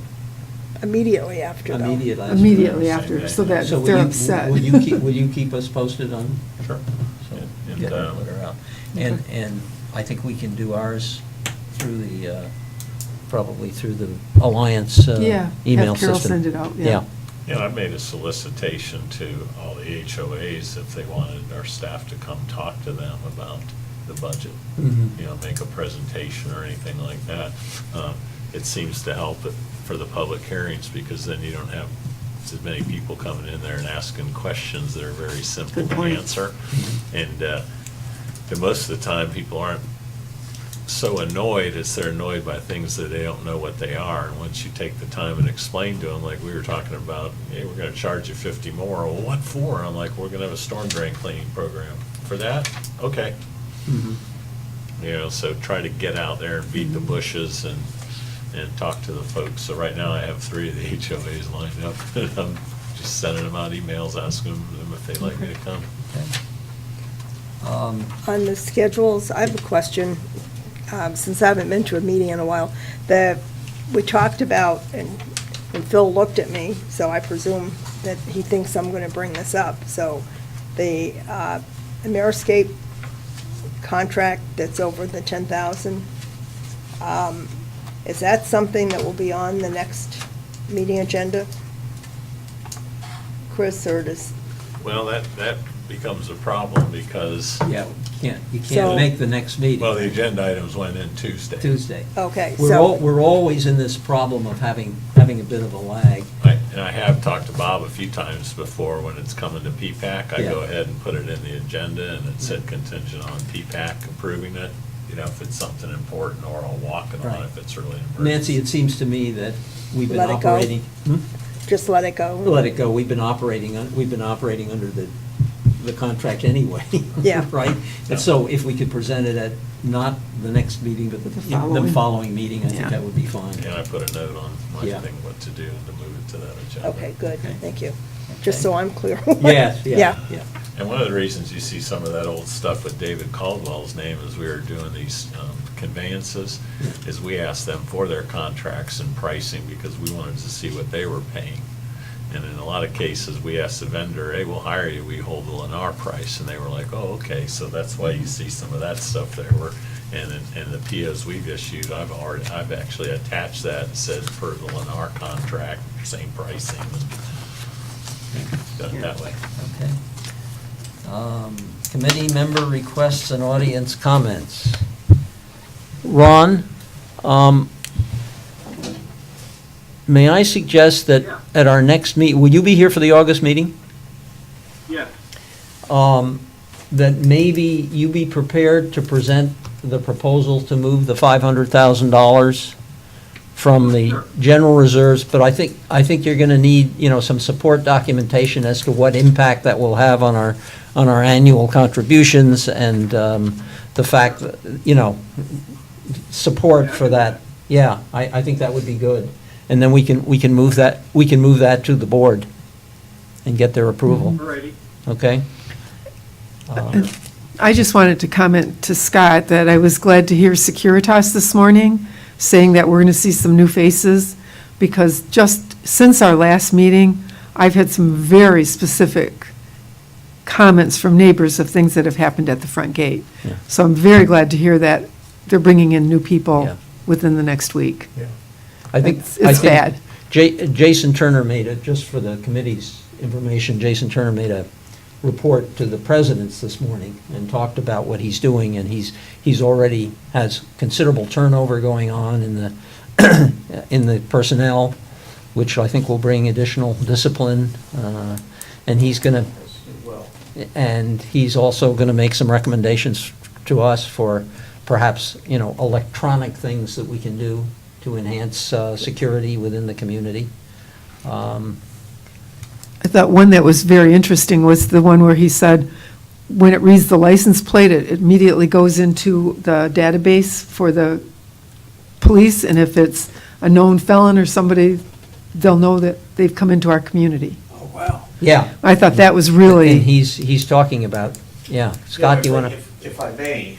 Immediately after though. immediate. last Immediately same after, day. so that So if will they're you- upset. Will you keep us posted on? Sure. So, And, get that letter out. And, Okay. and I think we can do ours through the, probably through the Alliance Yeah, email have Carol system. send it out, yeah. And I made a solicitation to all the HOAs if they wanted our staff to come talk to them about the budget. Mhm. Make a presentation or anything like that. it seems to help it for the public hearings, because then you don't have as many people coming in there and asking questions that are very simple Good to point. answer. And most of the time, people aren't so annoyed as they're annoyed by things that they don't know what they are. And once you take the time and explain to them, like we were talking about, hey, we're gonna charge you 50 more. Well, what for? I'm like, we're gonna have a storm drain cleaning program. For that? Okay. You know, so try to get out there and beat the bushes and talk to the folks. So right now I have 3 of the HOAs lined up. And I'm just sending them out emails, asking them if they'd like me to come. On the schedules, I have a question, since I haven't been to a meeting in a while, that we talked about, and Phil looked at me, so I presume that he thinks I'm going to bring this up. So the Ameriscape contract that's over the 10,000, is that something that will be on the next meeting agenda? Chris, or does, Well, that becomes a problem because, Yeah, you So- can't make the next meeting. well, the agenda items went in Tuesday. Tuesday. okay, We're so. always in this problem of having a bit of a lag. And I have talked to Bob a few times before, when it's coming to P-PAC, I go Yeah. ahead and put it in the agenda, and it said contingent on P-PAC approving it, you know, if it's something important, or I'll walk it on Right. if it's really important. Nancy, it seems to me that we've been Let it go? operating. Just let it go? Let it go. We've been operating under the contract anyway. Yeah. Right? And so if we could present it at not the next meeting, but the following meeting, I think Yeah. that would be fine. And I put a note on my Yeah. thing, what to do to move it to that agenda. Okay, good, Okay. thank you. Just so I'm clear. Yes, yeah, Yeah. yeah. And one of the reasons you see some of that old stuff with David Caldwell's name as we were doing these conveyances, is we asked them for their contracts and pricing, because we wanted to see what they were paying. And in a lot of cases, we asked the vendor, hey, we'll hire you, we hold the Lennar price, and they were like, oh, okay, so that's why you see some of that stuff there. And the POs we've issued, I've actually attached that and said, per the Lennar contract, same pricing. Done it that way. Okay. Committee member requests and audience comments. Ron, may I suggest that Yeah. at our next meet, will you be here for the August meeting? Yes. That maybe you be prepared to present the proposal to move the $500,000 from the Sure. general reserves, but I think you're gonna need, some support documentation as to what impact that will have on our annual contributions, and, the fact that, support for that. Yeah, I think that would be good. And then we can move that to the board and get their approval, Alrighty. okay? I just wanted to comment to Scott that I was glad to hear Securitas this morning saying that we're going to see some new faces, because just since our last meeting, I've had some very specific comments from neighbors of things that have happened at the front gate. Yeah. So I'm very glad to hear that they're bringing in new Yeah. people within the next week. I think It's bad. Jason Turner made it, just for the committee's information, Jason Turner made a report to the presidents this morning and talked about what he's doing, and he's already has considerable turnover going on in the in the personnel, which I think will bring additional discipline, and he's also gonna make some recommendations to us for perhaps, electronic things that we can do to enhance security within the community. I thought one that was very interesting was the one where he said, when it reads the license plate, it immediately goes into the database for the police, and if it's a known felon or somebody, they'll know that they've come into our community. Oh, wow. Yeah. I thought that was And really, he's talking about, yeah. Scott, do you want to? If I may,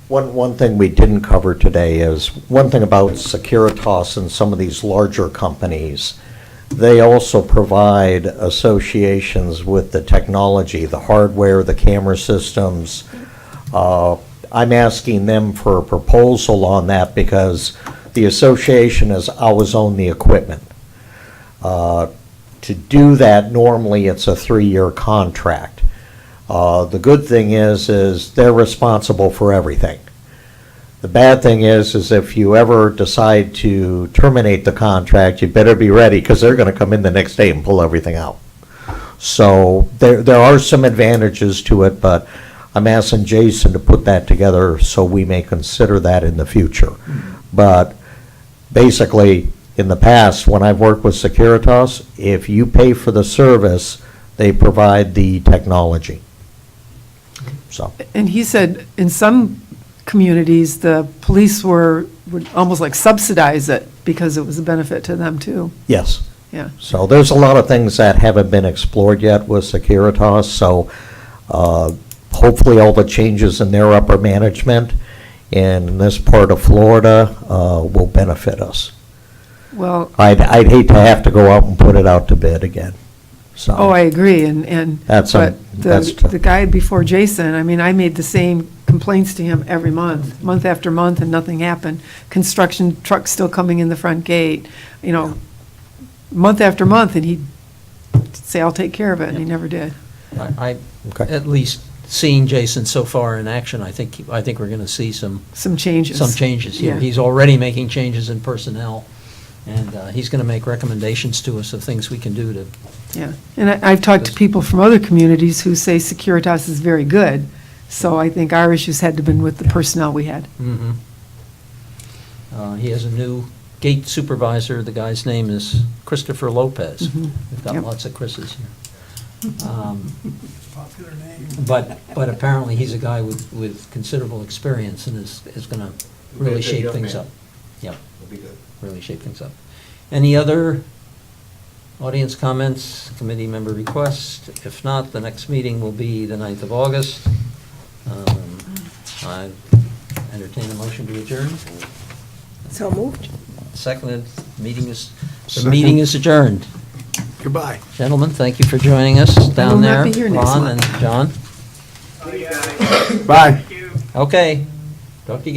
one thing we didn't cover today is, one thing about Securitas and some of these larger companies, they also provide associations with the technology, the hardware, the camera systems. I'm asking them for a proposal on that, because the association has always owned the equipment. To do that, normally it's a 3-year contract. The good thing is they're responsible for everything. The bad thing is if you ever decide to terminate the contract, you better be ready, because they're gonna come in the next day and pull everything out. So there are some advantages to it, but I'm asking Jason to put that together so we may consider that in the future. But basically, in the past, when I've worked with Securitas, if you pay for the service, they provide the technology. So, And he said in some communities, the police would almost like subsidize it because it was a benefit to them too. yes. Yeah. So there's a lot of things that haven't been explored yet with Securitas, so hopefully all the changes in their upper management in this part of Florida will benefit us. Well, I'd hate to have to go out and put it out to bid again, so. oh, I agree, and, That's but that's the guy before Jason, I mean, I made the same complaints to him every month after month, and nothing happened. Construction trucks still coming in the front gate, you know, month after month, and he'd say, I'll take care of it, and he never did. I, Okay. at least seeing Jason so far in action, I think we're going to see some Some changes. here. Yeah. He's already making changes in personnel, and he's going to make recommendations to us of things we can do to, Yeah, and I've talked to people from other communities who say Securitas is very good, so I think our issues had to have been with the personnel we had. He has a new gate supervisor. The guy's name is Christopher Lopez. Mhm. We've got Yep. lots of Chris's here. But apparently, he's a guy with considerable experience and is going to really shape things up. Yep, really shape things up. Any other audience comments, committee member requests? If not, the next meeting will be the 9th of August. I entertain a motion to adjourn. So moved. Seconded, the meeting is adjourned. Goodbye. Gentlemen, thank you for joining us down will there. not be here next Ron month. and John. Bye. Thank you. Okay, talk to you again.